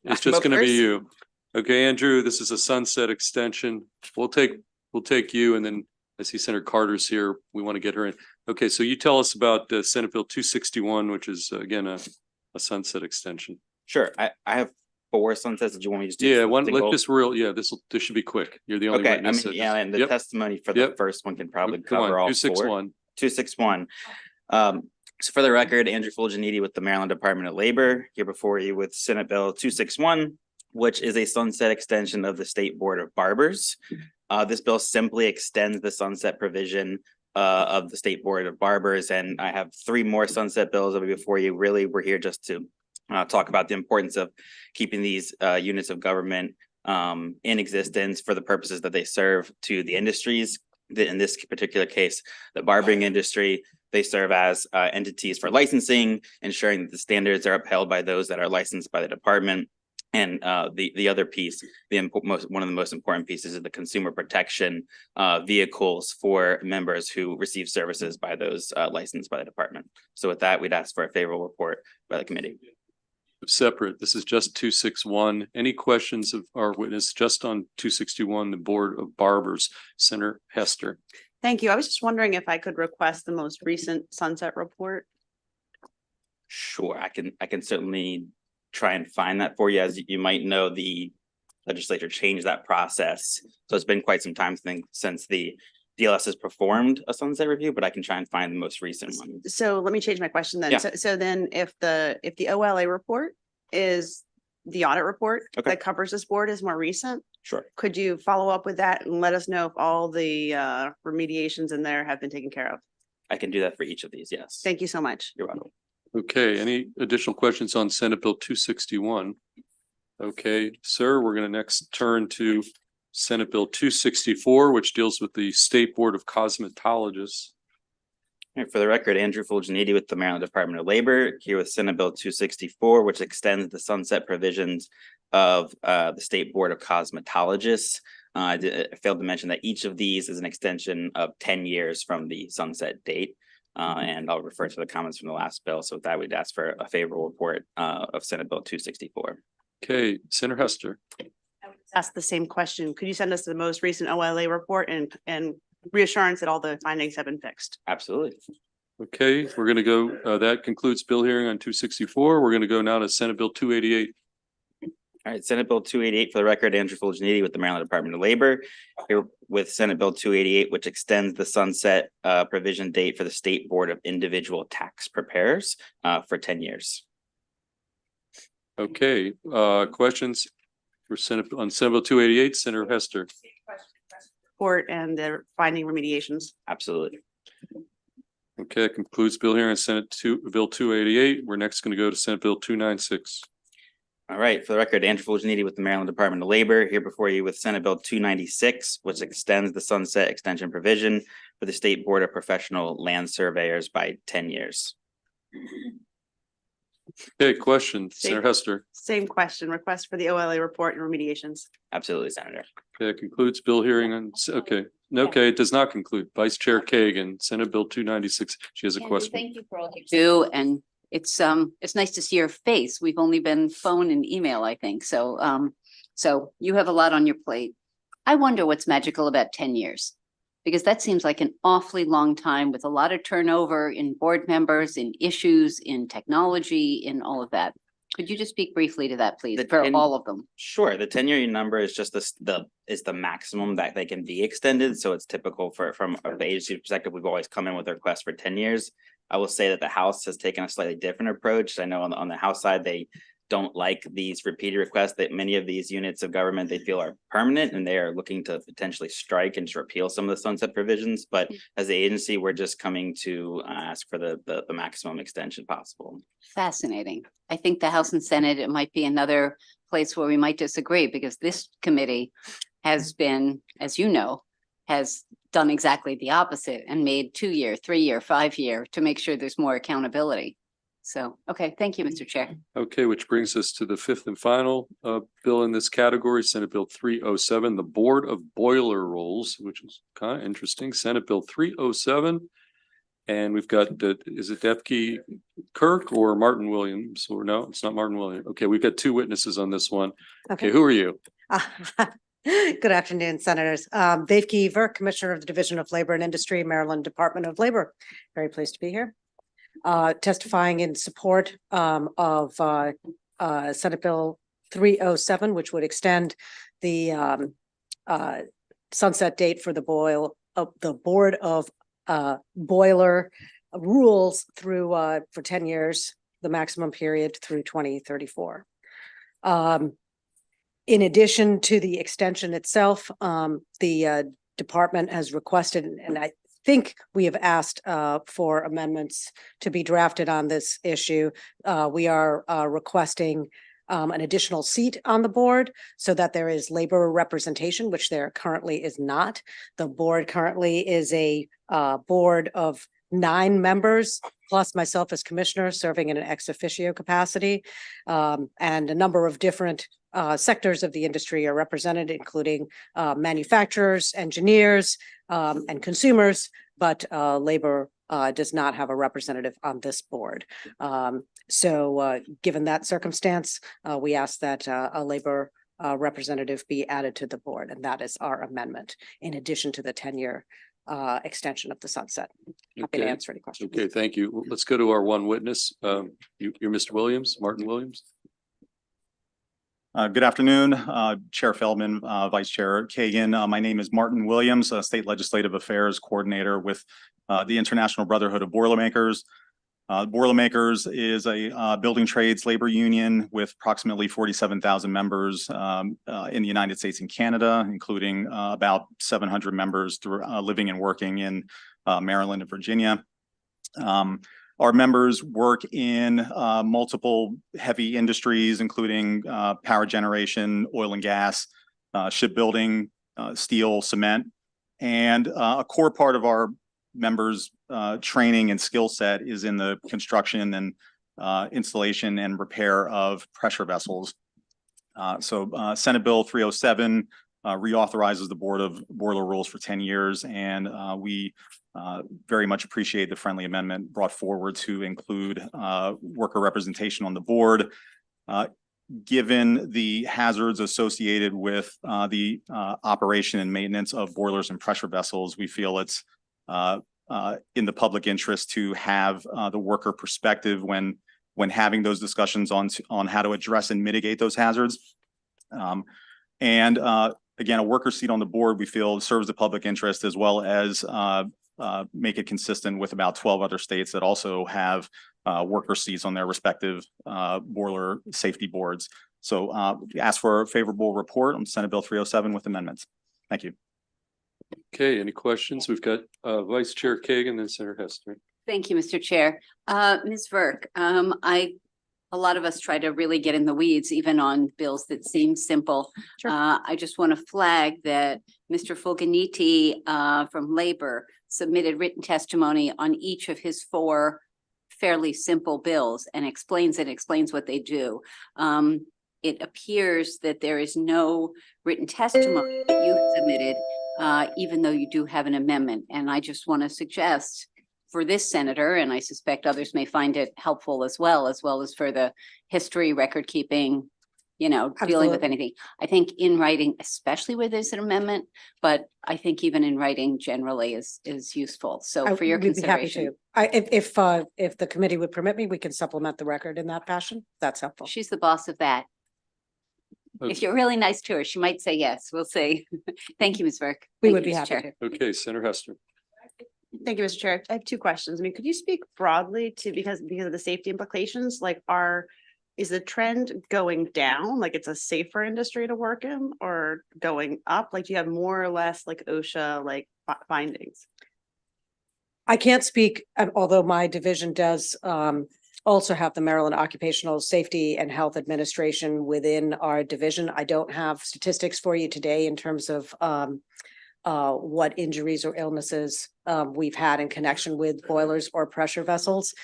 [SPEAKER 1] going to be you. Okay, Andrew, this is a sunset extension. We'll take you, and then I see Senator Carter's here. We want to get her in. Okay, so you tell us about Senate Bill 261, which is again a sunset extension.
[SPEAKER 17] Sure. I have 4 sunsets. Did you want me to just do?
[SPEAKER 1] Yeah, let's this should be quick. You're the only
[SPEAKER 17] okay.
[SPEAKER 1] witness.
[SPEAKER 17] And the testimony for the first one can probably cover all 4. 261. So for the record, Andrew Fulgeniti with the Maryland Department of Labor, here before you with Senate Bill 261, which is a sunset extension of the State Board of Barbers. This bill simply extends the sunset provision of the State Board of Barbers, and I have 3 more sunset bills that will be before you. Really, we're here just to talk about the importance of keeping these units of government in existence for the purposes that they serve to the industries. In this particular case, the barbering industry, they serve as entities for licensing, ensuring that the standards are upheld by those that are licensed by the department. And the other piece, one of the most important pieces is the consumer protection vehicles for members who receive services by those licensed by the department. So with that, we'd ask for a favorable report by the committee.
[SPEAKER 1] Separate. This is just 261. Any questions of our witness just on 261, the Board of Barbers? Senator Hester.
[SPEAKER 15] Thank you. I was just wondering if I could request the most recent sunset report.
[SPEAKER 17] Sure, I can certainly try and find that for you. As you might know, the legislature changed that process. So it's been quite some time since the DLS has performed a sunset review, but I can try and find the most recent one.
[SPEAKER 15] So let me change my question then.
[SPEAKER 17] Yeah.
[SPEAKER 15] So then if the OLA report is the audit report that covers this board is more recent,
[SPEAKER 17] sure.
[SPEAKER 15] Could you follow up with that and let us know if all the remediations in there have been taken care of?
[SPEAKER 17] I can do that for each of these, yes.
[SPEAKER 15] Thank you so much.
[SPEAKER 17] You're welcome.
[SPEAKER 1] Okay, any additional questions on Senate Bill 261? Okay, sir, we're going to next turn to Senate Bill 264, which deals with the State Board of Cosmetologists.
[SPEAKER 17] For the record, Andrew Fulgeniti with the Maryland Department of Labor, here with Senate Bill 264, which extends the sunset provisions of the State Board of Cosmetologists. I failed to mention that each of these is an extension of 10 years from the sunset date. And I'll refer to the comments from the last bill. So with that, we'd ask for a favorable report of Senate Bill 264.
[SPEAKER 1] Okay, Senator Hester.
[SPEAKER 15] I would ask the same question. Could you send us the most recent OLA report and reassurance that all the findings have been fixed?
[SPEAKER 17] Absolutely.
[SPEAKER 1] Okay, we're going to go, that concludes bill hearing on 264. We're going to go now to Senate Bill 288.
[SPEAKER 17] All right, Senate Bill 288 for the record, Andrew Fulgeniti with the Maryland Department of Labor. Here with Senate Bill 288, which extends the sunset provision date for the State Board of Individual Tax Preparers for 10 years.
[SPEAKER 1] Okay, questions for on Senate Bill 288, Senator Hester?
[SPEAKER 15] Support and the finding remediations.
[SPEAKER 17] Absolutely.
[SPEAKER 1] Okay, that concludes bill hearing on Bill 288. We're next going to go to Senate Bill 296.
[SPEAKER 17] All right, for the record, Andrew Fulgeniti with the Maryland Department of Labor, here before you with Senate Bill 296, which extends the sunset extension provision for the State Board of Professional Land Surveyors by 10 years.
[SPEAKER 1] Okay, question, Senator Hester.
[SPEAKER 15] Same question, request for the OLA report and remediations.
[SPEAKER 17] Absolutely, Senator.
[SPEAKER 1] Okay, that concludes bill hearing on, okay, it does not conclude. Vice Chair Kagan, Senate Bill 296, she has a question.
[SPEAKER 5] Thank you for all you do, and it's nice to see your face. We've only been phone and email, I think. So you have a lot on your plate. I wonder what's magical about 10 years, because that seems like an awfully long time with a lot of turnover in board members, in issues, in technology, in all of that. Could you just speak briefly to that, please, for all of them?
[SPEAKER 17] Sure. The 10-year number is just the maximum that they can be extended. So it's typical from the agency perspective. We've always come in with a request for 10 years. I will say that the House has taken a slightly different approach. I know on the House side, they don't like these repeated requests that many of these units of government they feel are permanent, and they are looking to potentially strike and just repeal some of the sunset provisions. But as the agency, we're just coming to ask for the maximum extension possible.
[SPEAKER 5] Fascinating. I think the House and Senate, it might be another place where we might disagree, because this committee has been, as you know, has done exactly the opposite and made 2-year, 3-year, 5-year to make sure there's more accountability. So, okay, thank you, Mr. Chair.
[SPEAKER 1] Okay, which brings us to the fifth and final bill in this category, Senate Bill 307, the Board of Boiler Rolls, which is kind of interesting. Senate Bill 307. And we've got, is it Defke Kirk or Martin Williams? Or no, it's not Martin Williams. Okay, we've got 2 witnesses on this one. Okay, who are you?
[SPEAKER 18] Good afternoon, Senators. Dave Kiever, Commissioner of the Division of Labor and Industry, Maryland Department of Labor. Very pleased to be here. Testifying in support of Senate Bill 307, which would extend the sunset date for the Board of Boiler rules through for 10 years, the maximum period through 2034. In addition to the extension itself, the department has requested, and I think we have asked for amendments to be drafted on this issue. We are requesting an additional seat on the board so that there is labor representation, which there currently is not. The board currently is a board of 9 members, plus myself as commissioner serving in an ex officio capacity, and a number of different sectors of the industry are represented, including manufacturers, engineers, and consumers, but labor does not have a representative on this board. So given that circumstance, we ask that a labor representative be added to the board, and that is our amendment, in addition to the 10-year extension of the sunset. Happy to answer any questions.
[SPEAKER 1] Okay, thank you. Let's go to our one witness. You're Mr. Williams, Martin Williams.
[SPEAKER 19] Good afternoon, Chair Feldman, Vice Chair Kagan. My name is Martin Williams, State Legislative Affairs Coordinator with the International Brotherhood of Boilermakers. Boilermakers is a building trades labor union with approximately 47,000 members in the United States and Canada, including about 700 members through, living and working in Maryland and Virginia. Our members work in multiple heavy industries, including power generation, oil and gas, shipbuilding, steel, cement. And a core part of our members' training and skill set is in the construction and installation and repair of pressure vessels. So Senate Bill 307 reauthorizes the Board of Boiler Rules for 10 years, and we very much appreciate the friendly amendment brought forward to include worker representation on the board. Given the hazards associated with the operation and maintenance of boilers and pressure vessels, we feel it's in the public interest to have the worker perspective when having those discussions on how to address and mitigate those hazards. And again, a worker seat on the board, we feel serves the public interest as well as make it consistent with about 12 other states that also have worker seats on their respective boiler safety boards. So ask for a favorable report on Senate Bill 307 with amendments. Thank you.
[SPEAKER 1] Okay, any questions? We've got Vice Chair Kagan, then Senator Hester.
[SPEAKER 5] Thank you, Mr. Chair. Ms. Verk, a lot of us try to really get in the weeds, even on bills that seem simple. I just want to flag that Mr. Fulganiti from Labor submitted written testimony on each of his 4 fairly simple bills and explains what they do. It appears that there is no written testimony that you submitted, even though you do have an amendment. And I just want to suggest for this senator, and I suspect others may find it helpful as well as for the history, record keeping, dealing with anything. I think in writing, especially where there's an amendment, but I think even in writing generally is useful. So for your consideration.
[SPEAKER 18] If the committee would permit me, we can supplement the record in that fashion. That's helpful.
[SPEAKER 5] She's the boss of that.
[SPEAKER 1] Okay.
[SPEAKER 5] If you're really nice to her, she might say yes. We'll see. Thank you, Ms. Verk.
[SPEAKER 18] We
[SPEAKER 5] Thank
[SPEAKER 18] would
[SPEAKER 5] you,
[SPEAKER 18] be
[SPEAKER 5] Mr.
[SPEAKER 18] happy
[SPEAKER 5] Chair.
[SPEAKER 18] to.
[SPEAKER 1] Okay, Senator Hester.
[SPEAKER 15] Thank you, Mr. Chair. I have 2 questions. I mean, could you speak broadly to, because of the safety implications, like is the trend going down? Like it's a safer industry to work in, or going up? Like do you have more or less like OSHA findings?
[SPEAKER 18] I can't speak, although my division does also have the Maryland Occupational Safety and Health Administration within our division. I don't have statistics for you today in terms of what injuries or illnesses we've had in connection with boilers or pressure vessels.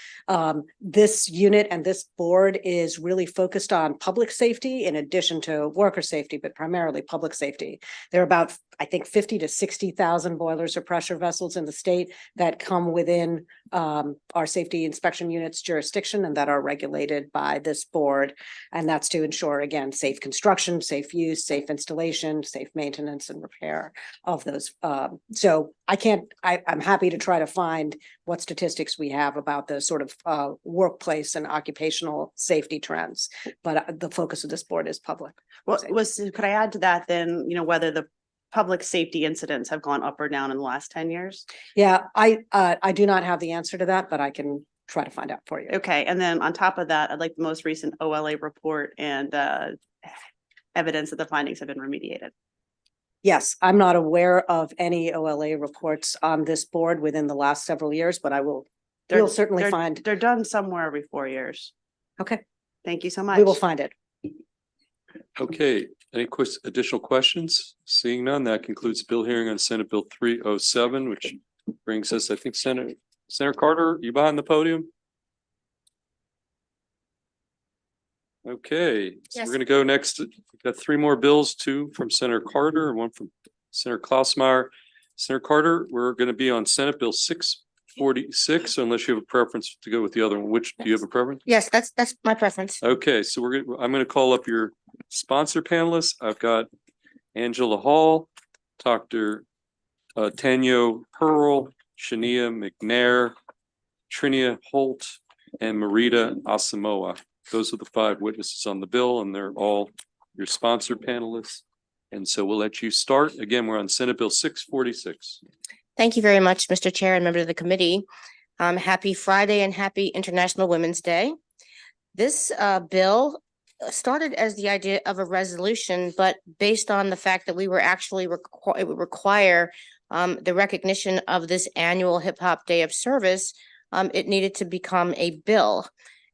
[SPEAKER 18] This unit and this board is really focused on public safety in addition to worker safety, but primarily public safety. There are about, I think, 50 to 60,000 boilers or pressure vessels in the state that come within our safety inspection unit's jurisdiction and that are regulated by this board. And that's to ensure, again, safe construction, safe use, safe installation, safe maintenance and repair of those. So I'm happy to try to find what statistics we have about the sort of workplace and occupational safety trends, but the focus of this board is public.
[SPEAKER 15] Could I add to that then, whether the public safety incidents have gone up or down in the last 10 years?
[SPEAKER 18] Yeah, I do not have the answer to that, but I can try to find out for you.
[SPEAKER 15] Okay, and then on top of that, I'd like the most recent OLA report and evidence that the findings have been remediated.
[SPEAKER 18] Yes, I'm not aware of any OLA reports on this board within the last several years, but we'll certainly find.
[SPEAKER 15] They're done somewhere every 4 years.
[SPEAKER 18] Okay.
[SPEAKER 15] Thank you so much.
[SPEAKER 18] We will find it.
[SPEAKER 1] Okay, any additional questions? Seeing none, that concludes bill hearing on Senate Bill 307, which brings us, I think, Senator Carter, you behind the podium? Okay, so
[SPEAKER 20] Yes.
[SPEAKER 1] we're gonna go next. We've got 3 more bills, 2 from Senator Carter and 1 from Senator Klausmeyer. Senator Carter, we're gonna be on Senate Bill 646, unless you have a preference to go with the other one. Which, do you have a preference?
[SPEAKER 20] Yes, that's my preference.
[SPEAKER 1] Okay, so I'm gonna call up your sponsor panelists. I've got Angela Hall, Dr. Tanyo Pearl, Shania McNair, Trinia Holt, and Marita Asamoah. Those are the 5 witnesses on the bill, and they're all your sponsor panelists. And so we'll let you start. Again, we're on Senate Bill 646.
[SPEAKER 20] Thank you very much, Mr. Chair and members of the committee. Happy Friday and happy International Women's Day. This bill started as the idea of a resolution, but based on the fact that we were actually it would require the recognition of this annual Hip Hop Day of Service, it needed to become a bill.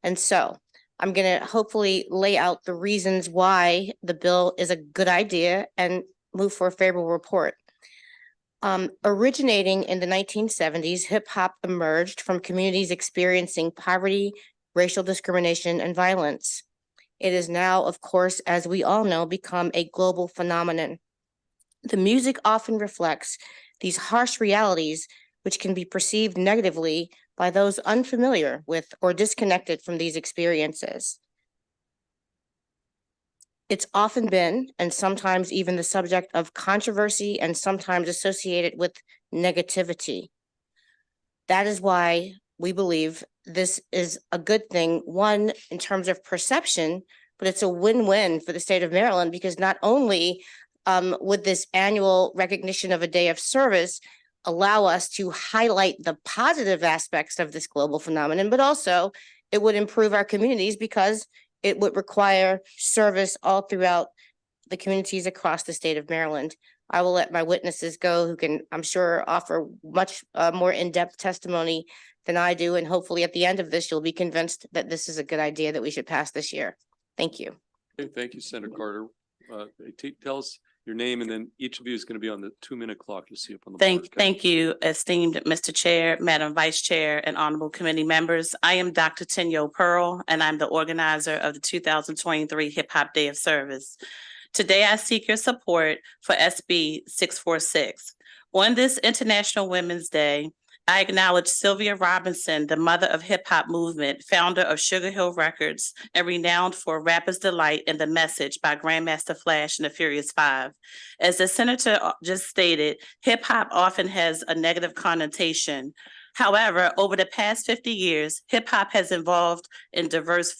[SPEAKER 20] And so I'm going to hopefully lay out the reasons why the bill is a good idea and move for a favorable report. Originating in the 1970s, hip hop emerged from communities experiencing poverty, racial discrimination, and violence. It is now, of course, as we all know, become a global phenomenon. The music often reflects these harsh realities, which can be perceived negatively by those unfamiliar with or disconnected from these experiences. It's often been, and sometimes even the subject of controversy and sometimes associated with negativity. That is why we believe this is a good thing, one, in terms of perception, but it's a win-win for the state of Maryland because not only would this annual recognition of a day of service allow us to highlight the positive aspects of this global phenomenon, but also it would improve our communities because it would require service all throughout the communities across the state of Maryland. I will let my witnesses go who can, I'm sure, offer much more in-depth testimony than I do. And hopefully at the end of this, you'll be convinced that this is a good idea that we should pass this year. Thank you.
[SPEAKER 1] Okay, thank you, Senator Carter. Tell us your name, and then each of you is going to be on the 2-minute clock. You'll see up on the board.
[SPEAKER 21] Thank you, esteemed Mr. Chair, Madam Vice Chair, and honorable committee members. I am Dr. Tenyo Pearl, and I'm the organizer of the 2023 Hip Hop Day of Service. Today, I seek your support for SB 646. On this International Women's Day, I acknowledge Sylvia Robinson, the mother of hip hop movement, founder of Sugar Hill Records, and renowned for Rapper's Delight and The Message by Grandmaster Flash and the Furious Five. As the senator just stated, hip hop often has a negative connotation. However, over the past 50 years, hip hop has evolved in diverse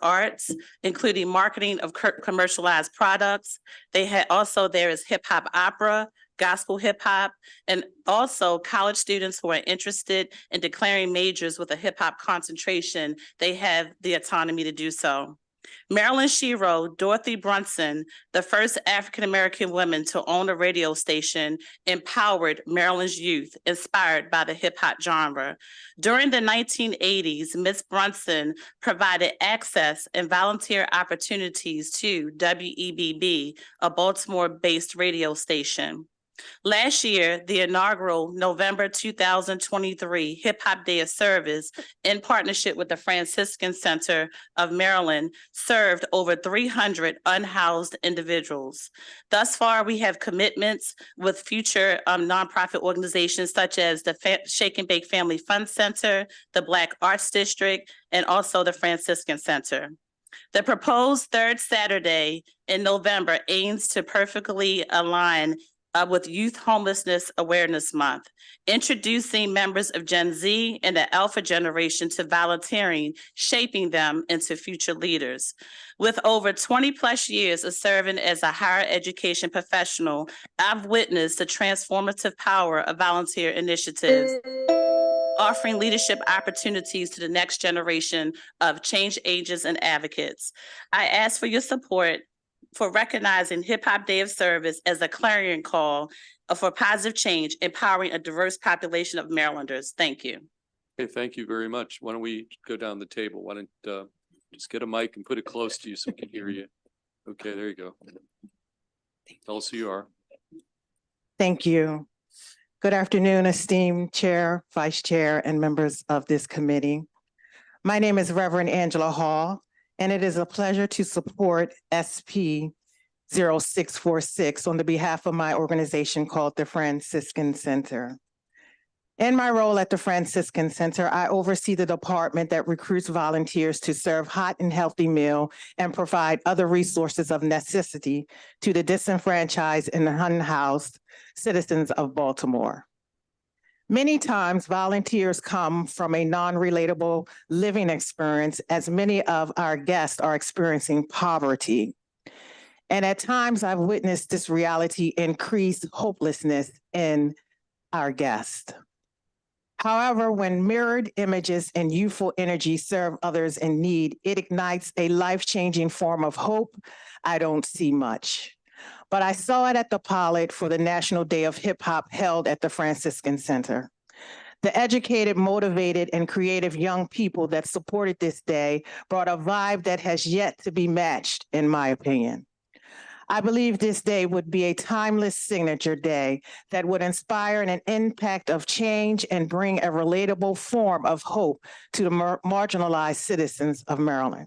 [SPEAKER 21] arts, including marketing of commercialized products. There is hip hop opera, gospel hip hop, and also college students who are interested in declaring majors with a hip hop concentration. They have the autonomy to do so. Marilyn Shiro, Dorothy Brunson, the first African-American woman to own a radio station, empowered Maryland's youth, inspired by the hip hop genre. During the 1980s, Ms. Brunson provided access and volunteer opportunities to WEBB, a Baltimore-based radio station. Last year, the inaugural November 2023 Hip Hop Day of Service, in partnership with the Franciscan Center of Maryland, served over 300 unhoused individuals. Thus far, we have commitments with future nonprofit organizations such as the Shake and Bake Family Fun Center, the Black Arts District, and also the Franciscan Center. The proposed third Saturday in November aims to perfectly align with Youth Homelessness Awareness Month, introducing members of Gen Z and the Alpha generation to volunteering, shaping them into future leaders. With over 20 plus years of serving as a higher education professional, I've witnessed the transformative power of volunteer initiatives, offering leadership opportunities to the next generation of change agents and advocates. I ask for your support for recognizing Hip Hop Day of Service as a clarion call for positive change, empowering a diverse population of Marylanders. Thank you.
[SPEAKER 1] Okay, thank you very much. Why don't we go down the table? Why don't just get a mic and put it close to you so we can hear you. Okay, there you go. Tell us who you are.
[SPEAKER 22] Thank you. Good afternoon, esteemed Chair, Vice Chair, and members of this committee. My name is Reverend Angela Hall, and it is a pleasure to support SP 0646 on the behalf of my organization called the Franciscan Center. In my role at the Franciscan Center, I oversee the department that recruits volunteers to serve hot and healthy meal and provide other resources of necessity to the disenfranchised and unhoused citizens of Baltimore. Many times volunteers come from a non-relatable living experience, as many of our guests are experiencing poverty. And at times I've witnessed this reality increase hopelessness in our guests. However, when mirrored images and youthful energy serve others in need, it ignites a life-changing form of hope I don't see much. But I saw it at the pilot for the National Day of Hip Hop held at the Franciscan Center. The educated, motivated, and creative young people that supported this day brought a vibe that has yet to be matched, in my opinion. I believe this day would be a timeless signature day that would inspire an impact of change and bring a relatable form of hope to the marginalized citizens of Maryland.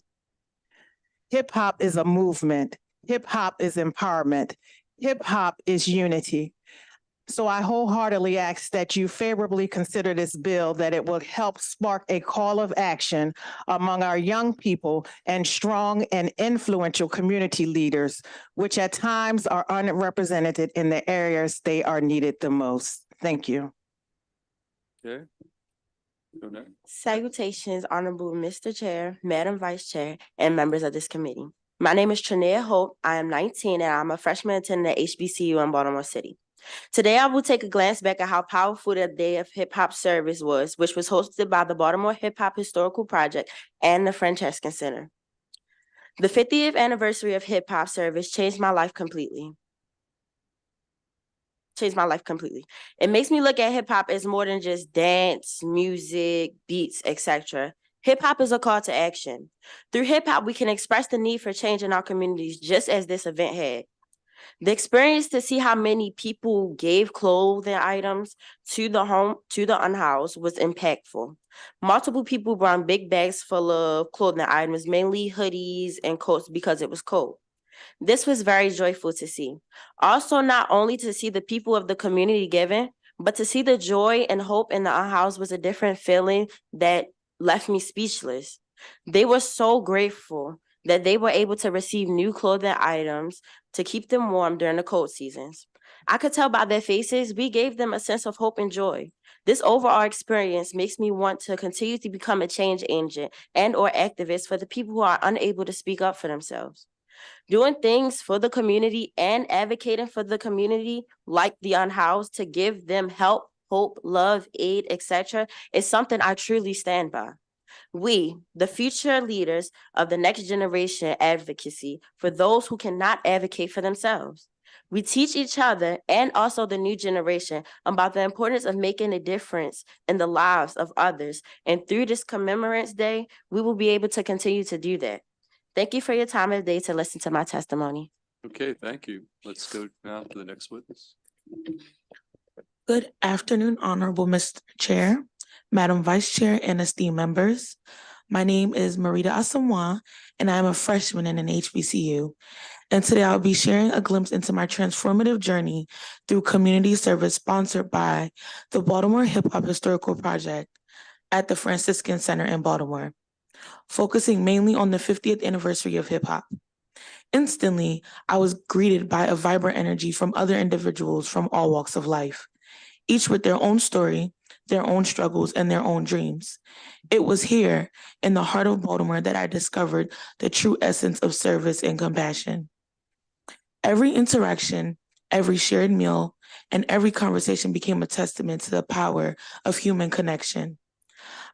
[SPEAKER 22] Hip hop is a movement. Hip hop is empowerment. Hip hop is unity. So I wholeheartedly ask that you favorably consider this bill, that it will help spark a call of action among our young people and strong and influential community leaders, which at times are unrepresented in the areas they are needed the most. Thank you.
[SPEAKER 1] Okay. Go next.
[SPEAKER 3] Salutations, Honorable Mr. Chair, Madam Vice Chair, and members of this committee. My name is Trinea Hope. I am 19 and I'm a freshman attending at HBCU in Baltimore City. Today, I will take a glance back at how powerful the Day of Hip Hop service was, which was hosted by the Baltimore Hip Hop Historical Project and the Francescan Center. The 50th anniversary of hip hop service changed my life completely. It makes me look at hip hop as more than just dance, music, beats, etc. Hip hop is a call to action. Through hip hop, we can express the need for change in our communities, just as this event had. The experience to see how many people gave clothing items to the unhoused was impactful. Multiple people brought big bags full of clothing items, mainly hoodies and coats because it was cold. This was very joyful to see. Also, not only to see the people of the community giving, but to see the joy and hope in the unhoused was a different feeling that left me speechless. They were so grateful that they were able to receive new clothing items to keep them warm during the cold seasons. I could tell by their faces, we gave them a sense of hope and joy. This overall experience makes me want to continue to become a change agent and or activist for the people who are unable to speak up for themselves. Doing things for the community and advocating for the community, like the unhoused, to give them help, hope, love, aid, etc., is something I truly stand by. We, the future leaders of the next generation advocacy for those who cannot advocate for themselves. We teach each other and also the new generation about the importance of making a difference in the lives of others. And through this Commemorates Day, we will be able to continue to do that. Thank you for your time today to listen to my testimony.
[SPEAKER 1] Okay, thank you. Let's go now to the next witness.
[SPEAKER 4] Good afternoon, Honorable Mr. Chair, Madam Vice Chair, and esteemed members. My name is Marita Asamoah, and I am a freshman in an HBCU. And today I'll be sharing a glimpse into my transformative journey through community service sponsored by the Baltimore Hip Hop Historical Project at the Francescan Center in Baltimore, focusing mainly on the 50th anniversary of hip hop. Instantly, I was greeted by a vibrant energy from other individuals from all walks of life, each with their own story, their own struggles, and their own dreams. It was here, in the heart of Baltimore, that I discovered the true essence of service and compassion. Every interaction, every shared meal, and every conversation became a testament to the power of human connection.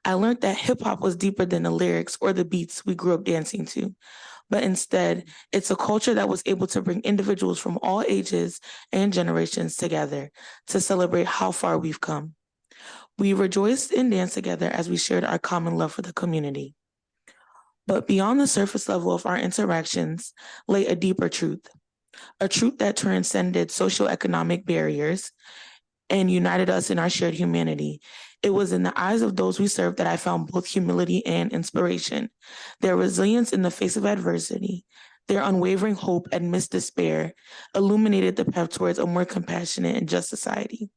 [SPEAKER 4] I learned that hip hop was deeper than the lyrics or the beats we grew up dancing to, but instead, it's a culture that was able to bring individuals from all ages and generations together to celebrate how far we've come. We rejoiced and danced together as we shared our common love for the community. But beyond the surface level of our interactions lay a deeper truth, a truth that transcended socioeconomic barriers and united us in our shared humanity. It was in the eyes of those we served that I found both humility and inspiration, their resilience in the face of adversity, their unwavering hope amidst despair, illuminated the path towards a more compassionate and just society.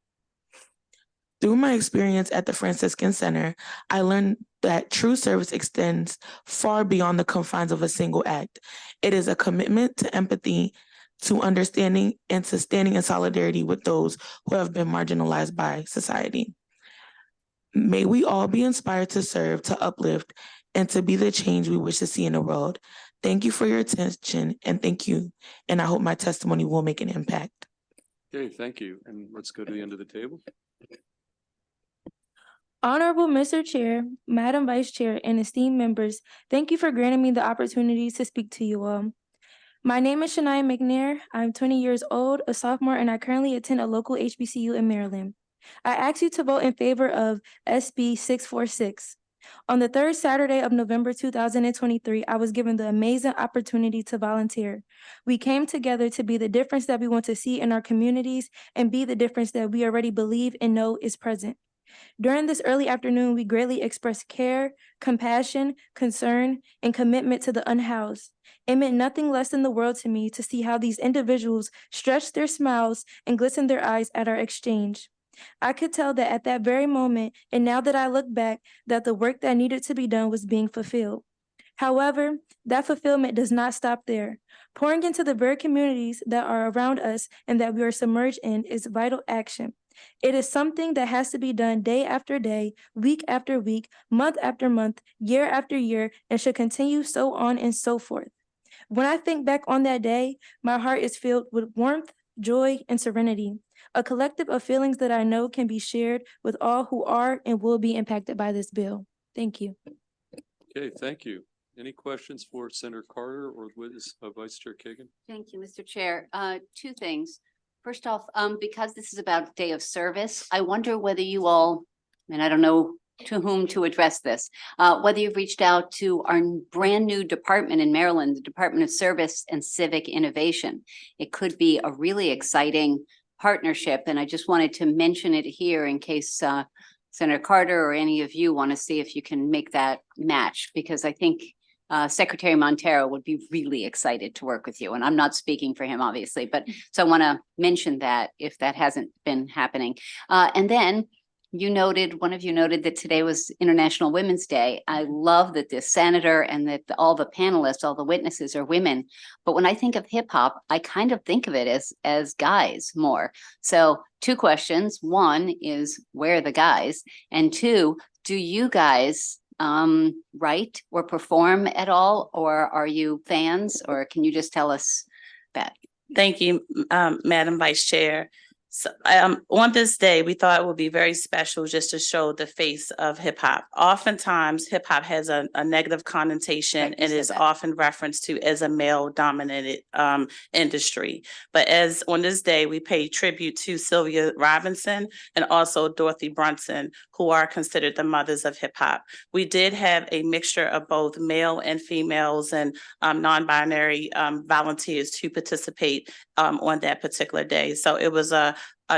[SPEAKER 4] Through my experience at the Francescan Center, I learned that true service extends far beyond the confines of a single act. It is a commitment to empathy, to understanding, and to standing in solidarity with those who have been marginalized by society. May we all be inspired to serve, to uplift, and to be the change we wish to see in the world. Thank you for your attention, and thank you. And I hope my testimony will make an impact.
[SPEAKER 1] Okay, thank you. And let's go to the end of the table.
[SPEAKER 23] Honorable Mr. Chair, Madam Vice Chair, and esteemed members, thank you for granting me the opportunity to speak to you all. My name is Shania McNair. I'm 20 years old, a sophomore, and I currently attend a local HBCU in Maryland. I ask you to vote in favor of SB 646. On the third Saturday of November 2023, I was given the amazing opportunity to volunteer. We came together to be the difference that we want to see in our communities and be the difference that we already believe and know is present. During this early afternoon, we greatly expressed care, compassion, concern, and commitment to the unhoused. It meant nothing less than the world to me to see how these individuals stretched their smiles and glistened their eyes at our exchange. I could tell that at that very moment, and now that I look back, that the work that needed to be done was being fulfilled. However, that fulfillment does not stop there. Pouring into the very communities that are around us and that we are submerged in is vital action. It is something that has to be done day after day, week after week, month after month, year after year, and should continue so on and so forth. When I think back on that day, my heart is filled with warmth, joy, and serenity, a collective of feelings that I know can be shared with all who are and will be impacted by this bill. Thank you.
[SPEAKER 1] Okay, thank you. Any questions for Senator Carter or Vice Chair Kagan?
[SPEAKER 5] Thank you, Mr. Chair. Two things. First off, because this is about Day of Service, I wonder whether you all, and I don't know to whom to address this, whether you've reached out to our brand new department in Maryland, the Department of Service and Civic Innovation. It could be a really exciting partnership, and I just wanted to mention it here in case Senator Carter or any of you want to see if you can make that match, because I think Secretary Montero would be really excited to work with you. And I'm not speaking for him, obviously, but so I want to mention that if that hasn't been happening. And then one of you noted that today was International Women's Day. I love that this senator and that all the panelists, all the witnesses are women. But when I think of hip hop, I kind of think of it as guys more. So two questions. One is, where are the guys? And two, do you guys write or perform at all, or are you fans, or can you just tell us that?
[SPEAKER 21] Thank you, Madam Vice Chair. So, on this day, we thought it would be very special just to show the face of hip hop. Oftentimes, hip hop has a negative connotation and is often referenced to as a male dominated industry. But as on this day, we pay tribute to Sylvia Robinson and also Dorothy Brunson, who are considered the mothers of hip hop. We did have a mixture of both male and females and non-binary volunteers to participate on that particular day. So it was a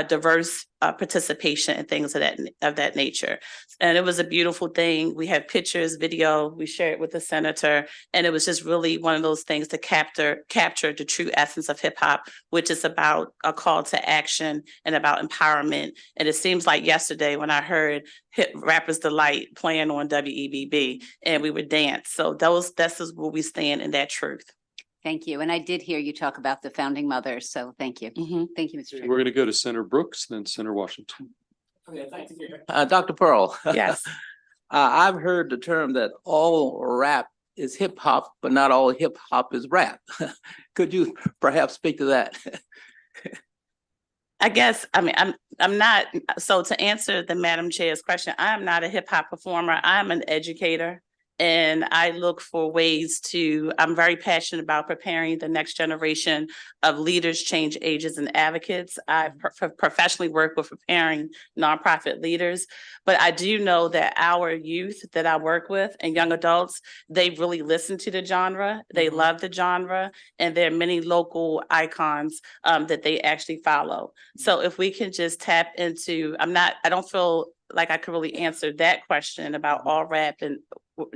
[SPEAKER 21] diverse participation and things of that nature. And it was a beautiful thing. We had pictures, video, we shared with the senator, and it was just really one of those things to capture the true essence of hip hop, which is about a call to action and about empowerment. And it seems like yesterday when I heard Hip Rappers Delight playing on WEBB and we would dance. So that's where we stand in that truth.
[SPEAKER 5] Thank you. And I did hear you talk about the founding mothers. So thank you. Thank you, Mr. Chair.
[SPEAKER 1] We're going to go to Senator Brooks, then Senator Washington.
[SPEAKER 11] Okay, thank you. Dr. Pearl.
[SPEAKER 21] Yes.
[SPEAKER 11] I've heard the term that all rap is hip hop, but not all hip hop is rap. Could you perhaps speak to that?
[SPEAKER 21] I guess, I mean, I'm not, so to answer the Madam Chair's question, I'm not a hip hop performer. I'm an educator. And I look for ways I'm very passionate about preparing the next generation of leaders, change agents, and advocates. I professionally work with preparing nonprofit leaders, but I do know that our youth that I work with and young adults, they really listen to the genre, they love the genre, and there are many local icons that they actually follow. So if we can just tap into, I don't feel like I could really answer that question about all rap and what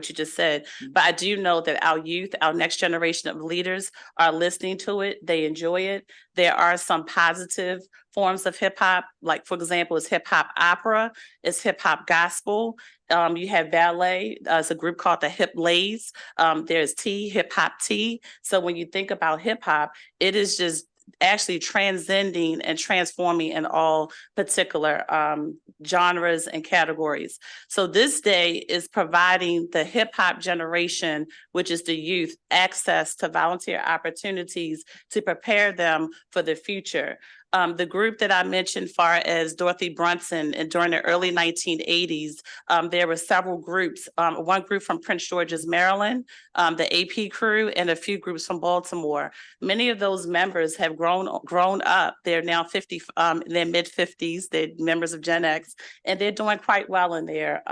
[SPEAKER 21] you just said, but I do know that our youth, our next generation of leaders are listening to it. They enjoy it. There are some positive forms of hip hop, like for example, it's hip hop opera, it's hip hop gospel. You have ballet. It's a group called the Hip Lays. There's hip hop tea. So when you think about hip hop, it is just actually transcending and transforming in all particular genres and categories. So this day is providing the hip hop generation, which is the youth, access to volunteer opportunities to prepare them for the future. The group that I mentioned, far as Dorothy Brunson, and during the early 1980s, there were several groups. One group from Prince George's, Maryland, the AP crew, and a few groups from Baltimore. Many of those members have grown up. They're now 50, in their mid 50s. They're members of Gen X, and they're doing quite well in their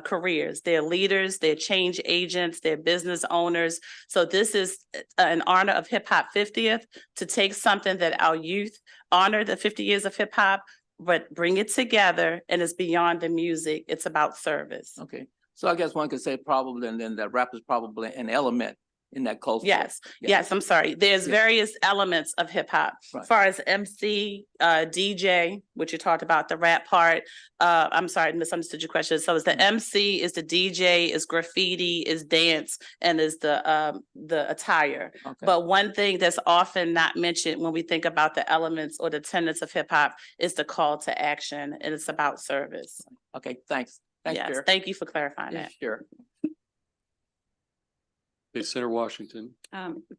[SPEAKER 21] careers. They're leaders, they're change agents, they're business owners. So this is an honor of Hip Hop 50th to take something that our youth honor, the 50 years of hip hop, but bring it together, and it's beyond the music. It's about service.
[SPEAKER 11] Okay. So I guess one could say probably, and then that rap is probably an element in that culture.
[SPEAKER 21] Yes,
[SPEAKER 11] Yeah.
[SPEAKER 21] yes, I'm sorry. There's
[SPEAKER 11] Yeah.
[SPEAKER 21] various elements of hip hop.
[SPEAKER 11] Right.
[SPEAKER 21] As far as MC, DJ, which you talked about, the rap part. I'm sorry, I misunderstood your question. So it's the MC, is the DJ, is graffiti, is dance, and is the attire.
[SPEAKER 11] Okay.
[SPEAKER 21] But one thing that's often not mentioned when we think about the elements or the tenets of hip hop is the call to action, and it's about service.
[SPEAKER 11] Okay, thanks. Thanks,
[SPEAKER 21] Yes,
[SPEAKER 11] Chair.
[SPEAKER 21] thank you for clarifying
[SPEAKER 11] Yeah,
[SPEAKER 21] that.
[SPEAKER 11] sure.
[SPEAKER 1] Hey, Senator Washington.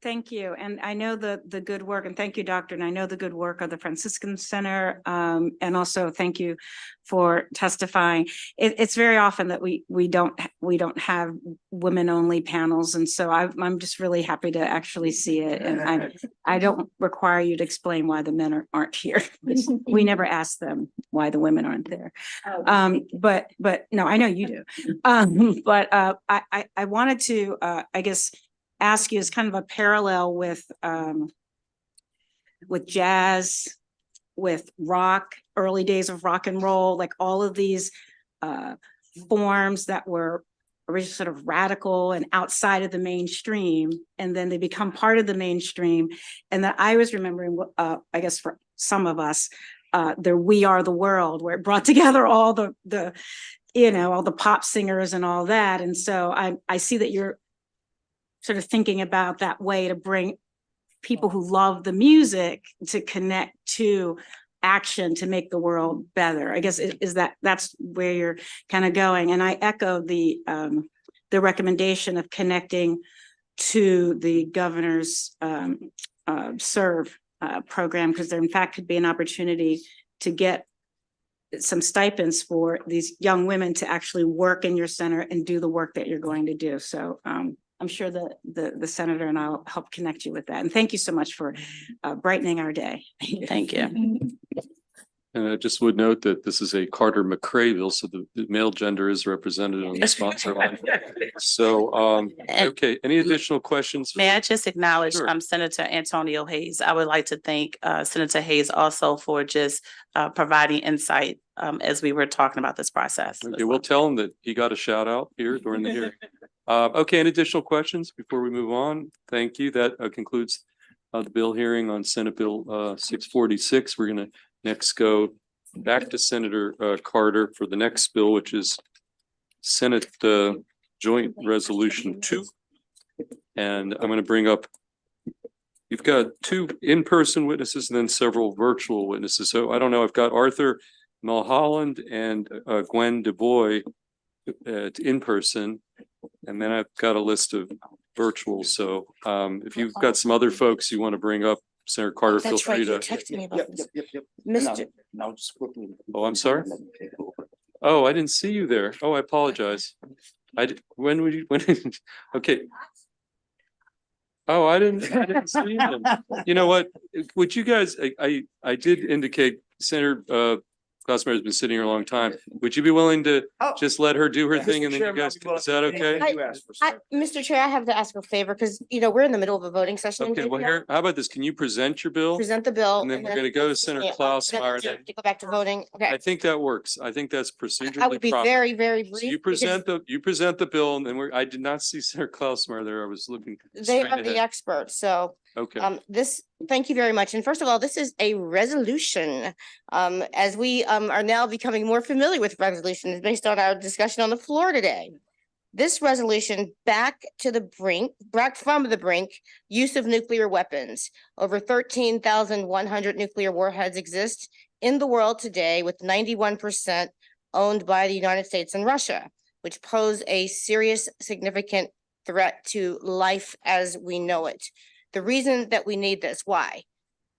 [SPEAKER 2] Thank you. And I know the good work, and thank you, Doctor. And I know the good work of the Franciscan Center. And also thank you for testifying. It's very often that we don't have women only panels. And so I'm just really happy to actually see it. And I don't require you to explain why the men aren't here. We never ask them why the women aren't there. But no, I know you do. But I wanted to I guess ask you as kind of a parallel with jazz, with rock, early days of rock and roll, like all of these forms that were originally sort of radical and outside of the mainstream, and then they become part of the mainstream. And that I was remembering, I guess for some of us, the We Are the World, where it brought together all the all the pop singers and all that. And so I see that you're sort of thinking about that way to bring people who love the music to connect to action to make the world better. I guess that's where you're kind of going. And I echo the recommendation of connecting to the governor's SERVE program, because there in fact could be an opportunity to get some stipends for these young women to actually work in your center and do the work that you're going to do. So I'm sure that the senator and I will help connect you with that. And thank you so much for brightening our day.
[SPEAKER 21] Thank you.
[SPEAKER 1] And I just would note that this is a Carter McCrae bill, so the male gender is represented on the sponsor line. So, okay, any additional questions?
[SPEAKER 21] May I just acknowledge
[SPEAKER 1] Sure.
[SPEAKER 21] Senator Antonio Hayes? I would like to thank Senator Hayes also for just providing insight as we were talking about this process.
[SPEAKER 1] Okay, we'll tell him that he got a shout out here during the hearing. Okay, any additional questions before we move on? Thank you. That concludes the bill hearing on Senate Bill 646. We're going to next go back to Senator Carter for the next bill, which is Senate Joint Resolution 2. And I'm going to bring up, you've got 2 in-person witnesses and then several virtual witnesses. So I don't know, I've got Arthur Mulholland and Gwen DuBois in person. And then I've got a list of virtual. So if you've got some other folks you want to bring up, Senator Carter, feel
[SPEAKER 20] That's right,
[SPEAKER 1] free
[SPEAKER 20] you
[SPEAKER 1] to.
[SPEAKER 20] texted me about this.
[SPEAKER 1] Mr. Oh, I'm sorry. Oh, I didn't see you there. Oh, I apologize. When would you, okay. Oh, I didn't see them. You know what? Would you guys, I did indicate Senator Glassmeyer has been sitting here a long time. Would you be willing to just let her do her thing and then you guys, is that okay?
[SPEAKER 20] Mr. Chair, I have to ask a favor because, we're in the middle of a voting session.
[SPEAKER 1] Okay, well here, how about this? Can you present your bill?
[SPEAKER 20] Present the bill.
[SPEAKER 1] And then we're gonna go to Senator Klausmeyer.
[SPEAKER 20] To go back to voting. Okay.
[SPEAKER 1] I think that works. I think that's procedurally
[SPEAKER 20] I would be
[SPEAKER 1] proper.
[SPEAKER 20] very, very
[SPEAKER 1] So
[SPEAKER 20] brief.
[SPEAKER 1] you present the bill and then I did not see Senator Klausmeyer there. I was looking.
[SPEAKER 20] They
[SPEAKER 1] straight
[SPEAKER 20] are the
[SPEAKER 1] ahead.
[SPEAKER 20] experts, so.
[SPEAKER 1] Okay.
[SPEAKER 20] Thank you very much. And first of all, this is a resolution. As we are now becoming more familiar with resolutions based on our discussion on the floor today. This resolution back from the brink, use of nuclear weapons. Over 13,100 nuclear warheads exist in the world today, with 91% owned by the United States and Russia, which pose a serious, significant threat to life as we know it. The reason that we need this, why?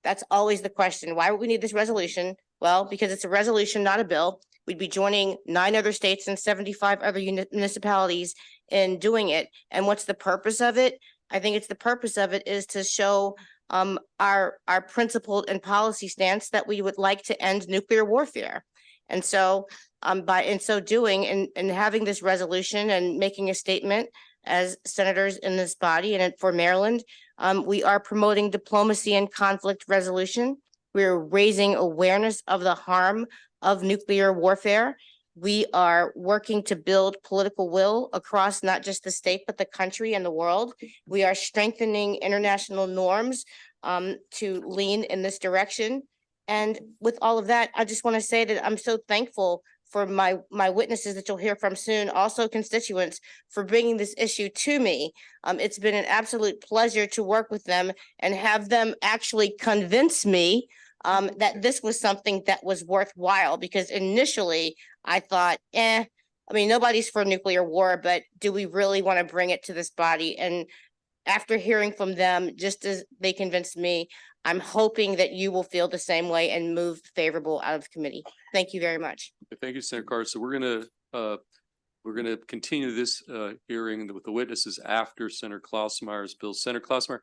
[SPEAKER 20] That's always the question. Why would we need this resolution? Well, because it's a resolution, not a bill. We'd be joining 9 other states and 75 other municipalities in doing it. And what's the purpose of it? I think the purpose of it is to show our principled and policy stance that we would like to end nuclear warfare. And so in so doing and having this resolution and making a statement as senators in this body and for Maryland, we are promoting diplomacy and conflict resolution. We're raising awareness of the harm of nuclear warfare. We are working to build political will across not just the state, but the country and the world. We are strengthening international norms to lean in this direction. And with all of that, I just want to say that I'm so thankful for my witnesses that you'll hear from soon, also constituents, for bringing this issue to me. It's been an absolute pleasure to work with them and have them actually convince me that this was something that was worthwhile, because initially I thought, I mean, nobody's for nuclear war, but do we really want to bring it to this body? And after hearing from them, just as they convinced me, I'm hoping that you will feel the same way and move favorable out of committee. Thank you very much.
[SPEAKER 1] Thank you, Senator Carr. So we're gonna continue this hearing with the witnesses after Senator Klausmeyer's bill. Senator Klausmeyer,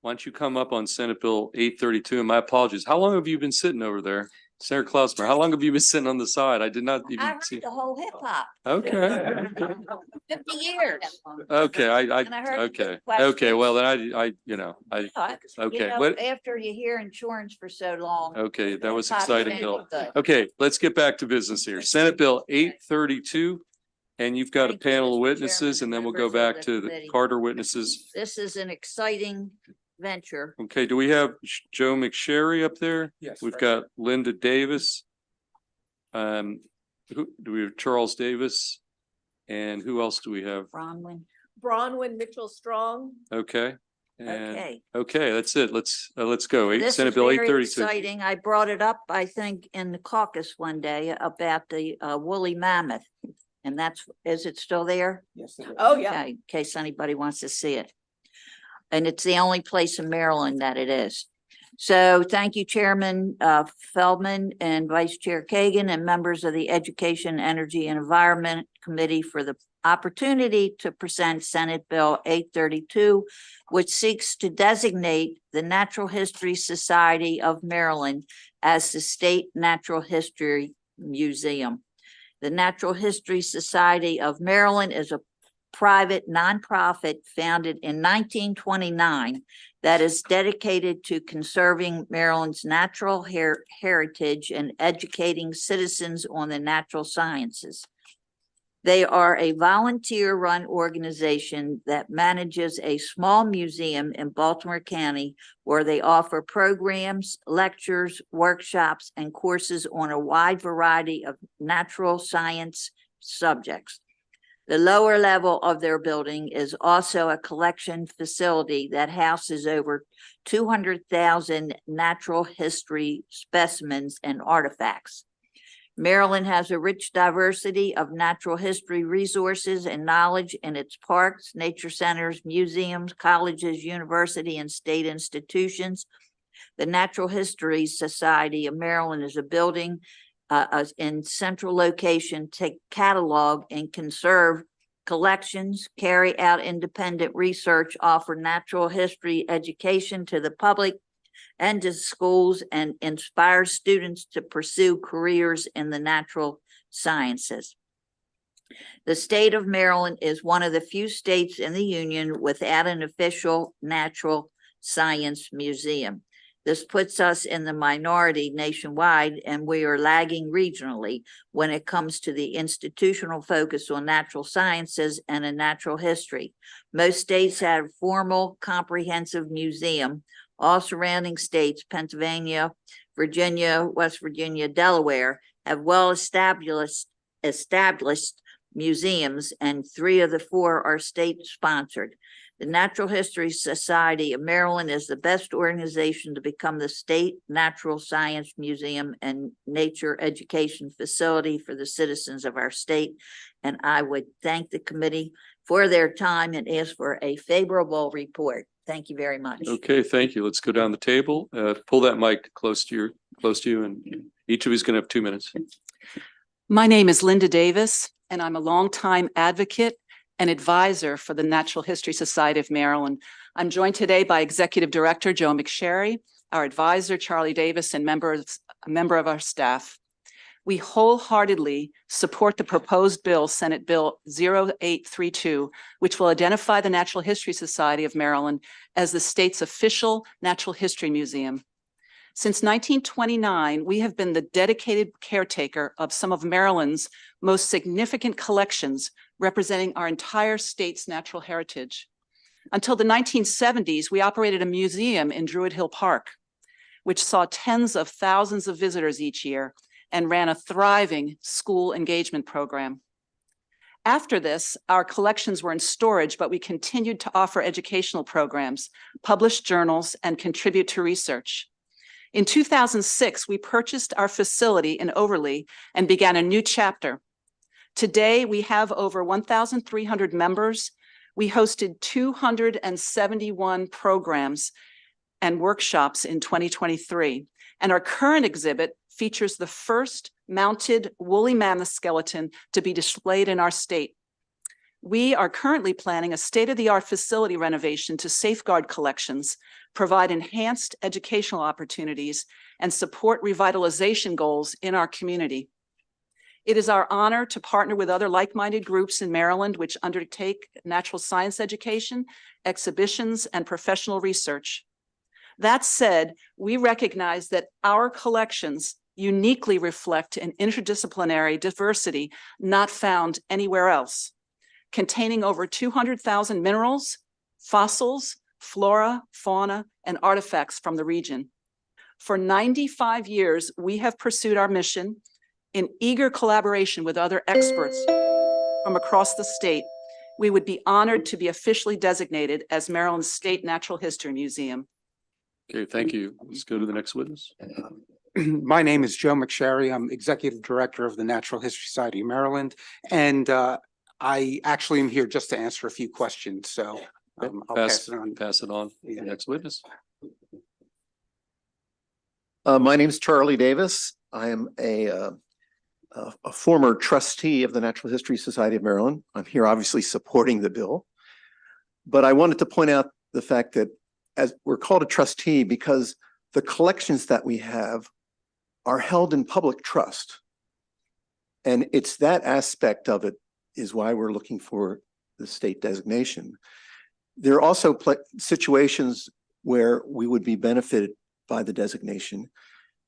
[SPEAKER 1] why don't you come up on Senate Bill 832? And my apologies. How long have you been sitting over there? Senator Klausmeyer, how long have you been sitting on the side? I did not even see.
[SPEAKER 6] The whole hip hop.
[SPEAKER 1] Okay.
[SPEAKER 6] 50 years.
[SPEAKER 1] Okay,
[SPEAKER 6] And I heard the
[SPEAKER 1] okay.
[SPEAKER 6] good questions.
[SPEAKER 1] Okay, well, then okay. What?
[SPEAKER 6] After you hear insurance for so long.
[SPEAKER 1] Okay, that was
[SPEAKER 6] hip-hop
[SPEAKER 1] exciting,
[SPEAKER 6] is
[SPEAKER 1] Bill.
[SPEAKER 6] good.
[SPEAKER 1] Okay, let's get back to business here. Senate Bill 832. And you've got a
[SPEAKER 6] Thank you,
[SPEAKER 1] panel of
[SPEAKER 6] Mr.
[SPEAKER 1] witnesses,
[SPEAKER 6] Chairman
[SPEAKER 1] and then we'll
[SPEAKER 6] and
[SPEAKER 1] go
[SPEAKER 6] members of
[SPEAKER 1] back
[SPEAKER 6] the
[SPEAKER 1] to the
[SPEAKER 6] committee.
[SPEAKER 1] Carter witnesses.
[SPEAKER 6] This is an exciting venture.
[SPEAKER 1] Okay, do we have Joe McSherry up there?
[SPEAKER 11] Yes.
[SPEAKER 1] We've got Linda Davis. Who do we have? Charles Davis. And who else do we have?
[SPEAKER 6] Bronwyn Mitchell Strong.
[SPEAKER 1] Okay. And
[SPEAKER 6] Okay.
[SPEAKER 1] okay, that's it. Let's go.
[SPEAKER 6] This
[SPEAKER 1] Senate
[SPEAKER 6] is
[SPEAKER 1] Bill
[SPEAKER 6] very
[SPEAKER 1] 832.
[SPEAKER 6] exciting. I brought it up, I think, in the caucus one day about the woolly mammoth. And is it still there?
[SPEAKER 11] Yes.
[SPEAKER 6] Oh, yeah. Okay, in case anybody wants to see it. And it's the only place in Maryland that it is. So thank you, Chairman Feldman and Vice Chair Kagan and members of the Education, Energy and Environment Committee for the opportunity to present Senate Bill 832, which seeks to designate the Natural History Society of Maryland as the State Natural History Museum. The Natural History Society of Maryland is a private nonprofit founded in 1929 that is dedicated to conserving Maryland's natural heritage and educating citizens on the natural sciences. They are a volunteer-run organization that manages a small museum in Baltimore County where they offer programs, lectures, workshops, and courses on a wide variety of natural science subjects. The lower level of their building is also a collection facility that houses over 200,000 natural history specimens and artifacts. Maryland has a rich diversity of natural history resources and knowledge in its parks, nature centers, museums, colleges, university, and state institutions. The Natural History Society of Maryland is a building in central location to catalog and conserve collections, carry out independent research, offer natural history education to the public and to schools, and inspire students to pursue careers in the natural sciences. The state of Maryland is one of the few states in the union without an official natural science museum. This puts us in the minority nationwide, and we are lagging regionally when it comes to the institutional focus on natural sciences and a natural history. Most states have formal comprehensive museum. All surrounding states, Pennsylvania, Virginia, West Virginia, Delaware, have well-established museums, and 3 of the 4 are state-sponsored. The Natural History Society of Maryland is the best organization to become the state natural science museum and nature education facility for the citizens of our state. And I would thank the committee for their time and ask for a favorable report. Thank you very much.
[SPEAKER 1] Okay, thank you. Let's go down the table. Pull that mic close to you, and each of you is going to have 2 minutes.
[SPEAKER 7] My name is Linda Davis, and I'm a longtime advocate and advisor for the Natural History Society of Maryland. I'm joined today by Executive Director Joe McSherry, our advisor Charlie Davis, and a member of our staff. We wholeheartedly support the proposed bill, Senate Bill 0832, which will identify the Natural History Society of Maryland as the state's official natural history museum. Since 1929, we have been the dedicated caretaker of some of Maryland's most significant collections, representing our entire state's natural heritage. Until the 1970s, we operated a museum in Druid Hill Park, which saw tens of thousands of visitors each year and ran a thriving school engagement program. After this, our collections were in storage, but we continued to offer educational programs, publish journals, and contribute to research. In 2006, we purchased our facility in Overlea and began a new chapter. Today, we have over 1,300 members. We hosted 271 programs and workshops in 2023. And our current exhibit features the first mounted woolly mammoth skeleton to be displayed in our state. We are currently planning a state-of-the-art facility renovation to safeguard collections, provide enhanced educational opportunities, and support revitalization goals in our community. It is our honor to partner with other like-minded groups in Maryland which undertake natural science education, exhibitions, and professional research. That said, we recognize that our collections uniquely reflect an interdisciplinary diversity not found anywhere else, containing over 200,000 minerals, fossils, flora, fauna, and artifacts from the region. For 95 years, we have pursued our mission in eager collaboration with other experts from across the state. We would be honored to be officially designated as Maryland's State Natural History Museum.
[SPEAKER 1] Okay, thank you. Let's go to the next witness.
[SPEAKER 8] My name is Joe McSherry. I'm Executive Director of the Natural History Society of Maryland, and I actually am here just to answer a few questions, so I'll pass it on.
[SPEAKER 1] Pass it on.
[SPEAKER 8] Yeah.
[SPEAKER 1] Next witness.
[SPEAKER 9] My name is Charlie Davis. I am a former trustee of the Natural History Society of Maryland. I'm here obviously supporting the bill, but I wanted to point out the fact that as we're called a trustee because the collections that we have are held in public trust. And it's that aspect of it is why we're looking for the state designation. There are also situations where we would be benefited by the designation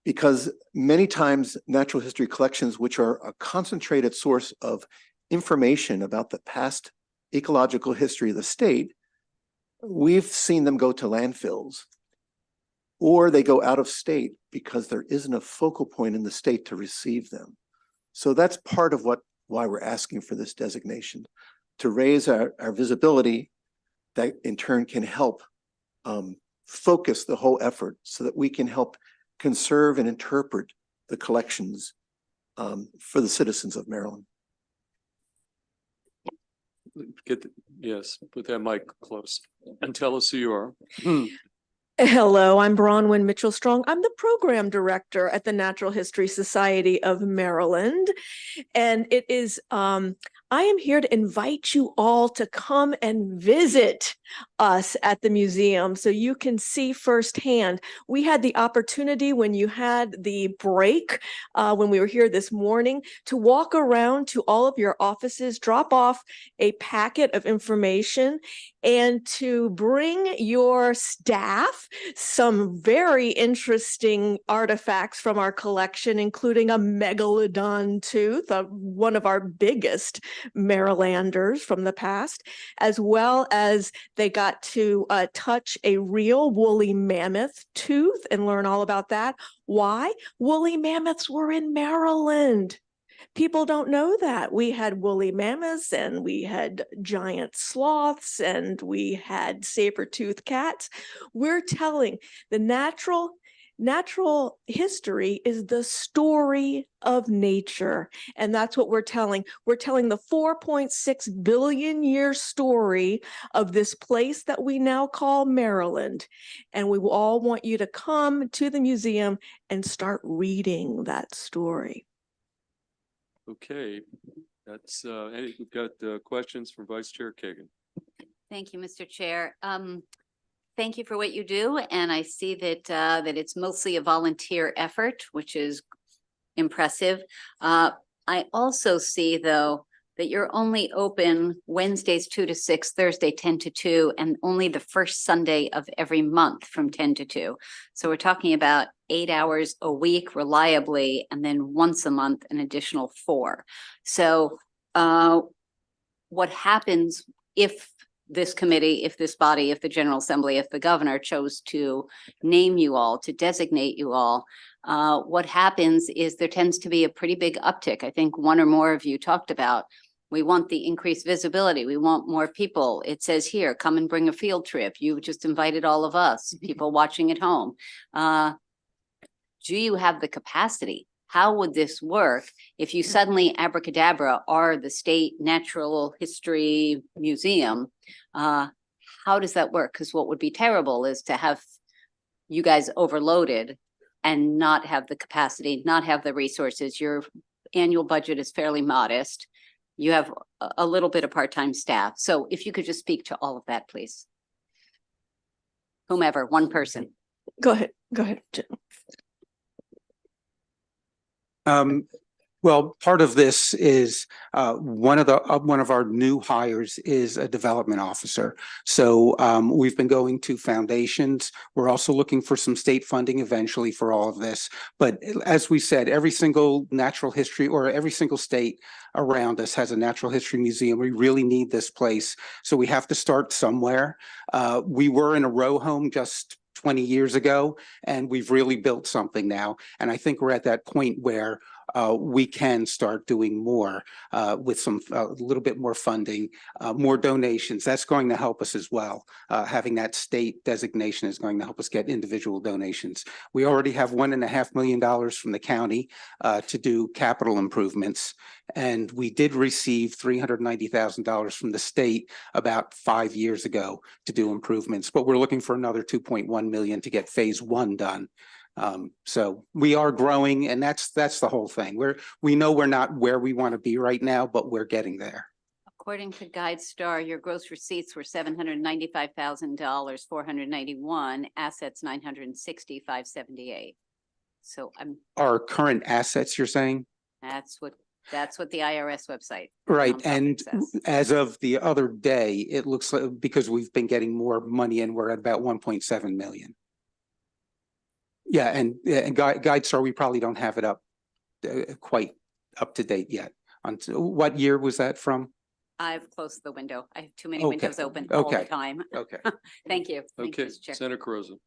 [SPEAKER 9] because many times natural history collections, which are a concentrated source of information about the past ecological history of the state, we've seen them go to landfills or they go out of state because there isn't a focal point in the state to receive them. So that's part of why we're asking for this designation, to raise our visibility that in turn can help focus the whole effort so that we can help conserve and interpret the collections for the citizens of Maryland.
[SPEAKER 1] Yes, put that mic close and tell us who you are.
[SPEAKER 10] Hello, I'm Bronwyn Mitchell-Strong. I'm the program director at the Natural History Society of Maryland. And it is, I am here to invite you all to come and visit us at the museum so you can see firsthand. We had the opportunity when you had the break, when we were here this morning, to walk around to all of your offices, drop off a packet of information, and to bring your staff some very interesting artifacts from our collection, including a megalodon tooth, one of our biggest Marylanders from the past, as well as they got to touch a real woolly mammoth tooth and learn all about that. Why? Woolly mammoths were in Maryland. People don't know that. We had woolly mammoths and we had giant sloths and we had saber-toothed cats. We're telling the natural history is the story of nature. And that's what we're telling. We're telling the 4.6 billion year story of this place that we now call Maryland. And we all want you to come to the museum and start reading that story.
[SPEAKER 1] Okay, that's we've got questions from Vice Chair Kagan.
[SPEAKER 5] Thank you, Mr. Chair. Thank you for what you do. And I see that that it's mostly a volunteer effort, which is impressive. I also see, though, that you're only open Wednesdays 2 to 6, Thursday 10 to 2, and only the first Sunday of every month from 10 to 2. So we're talking about 8 hours a week reliably, and then once a month, an additional 4. So what happens if this committee, if this body, if the General Assembly, if the governor chose to name you all, to designate you all, what happens is there tends to be a pretty big uptick. I think one or more of you talked about, we want the increased visibility. We want more people. It says here, come and bring a field trip. You just invited all of us, people watching at home. Do you have the capacity? How would this work if you suddenly abracadabra are the State Natural History Museum? How does that work? Because what would be terrible is to have you guys overloaded and not have the capacity, not have the resources. Your annual budget is fairly modest. You have a little bit of part-time staff. So if you could just speak to all of that, please. Whomever, one person.
[SPEAKER 10] Go ahead, Jim.
[SPEAKER 8] Well, part of this is one of our new hires is a development officer. So we've been going to foundations. We're also looking for some state funding eventually for all of this. But as we said, every single natural history or every single state around us has a natural history museum. We really need this place. So we have to start somewhere. We were in a row home just 20 years ago, and we've really built something now. And I think we're at that point where we can start doing more with some a little bit more funding, more donations. That's going to help us as well. Having that state designation is going to help us get individual donations. We already have $1.5 million from the county to do capital improvements. And we did receive $390,000 from the state about 5 years ago to do improvements, but we're looking for another 2.1 million to get phase 1 done. So we are growing, and that's the whole thing. We know we're not where we want to be right now, but we're getting there.
[SPEAKER 5] According to GuideStar, your gross receipts were $795,000, 491, assets 960,578. So
[SPEAKER 8] our current assets, you're saying?
[SPEAKER 5] That's what the IRS website.
[SPEAKER 8] Right, and as of the other day, it looks like, because we've been getting more money in, we're at about 1.7 million. Yeah, and GuideStar, we probably don't have it up quite up to date yet. On what year was that from?
[SPEAKER 5] I've closed the window. I have too many windows open all the time.
[SPEAKER 8] Okay.
[SPEAKER 5] Thank you. Thank you,
[SPEAKER 1] Okay,
[SPEAKER 5] Mr. Chair.
[SPEAKER 1] Senator Carozza.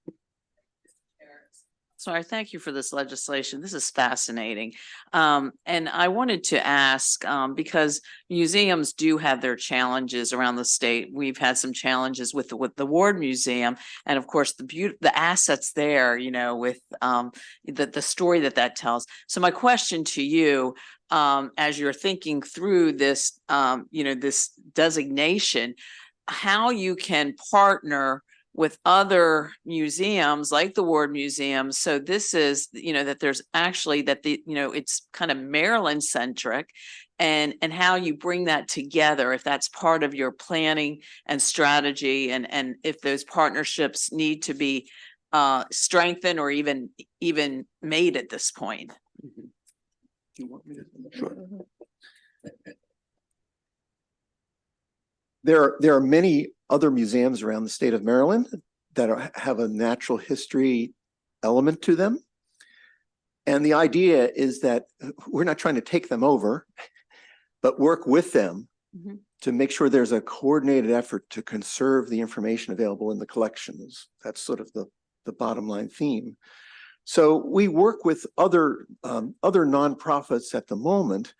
[SPEAKER 12] So I thank you for this legislation. This is fascinating. And I wanted to ask, because museums do have their challenges around the state. We've had some challenges with the Ward Museum, and of course the assets there, you know, with the story that tells. So my question to you, as you're thinking through this, you know, this designation, how you can partner with other museums like the Ward Museum. So this is, you know, that there's actually that the, you know, it's kind of Maryland centric, and how you bring that together, if that's part of your planning and strategy, and if those partnerships need to be strengthened or even made at this point.
[SPEAKER 9] Sure. There are many other museums around the state of Maryland that have a natural history element to them. And the idea is that we're not trying to take them over, but work with them to make sure there's a coordinated effort to conserve the information available in the collections. That's sort of the bottom line theme. So we work with other nonprofits at the moment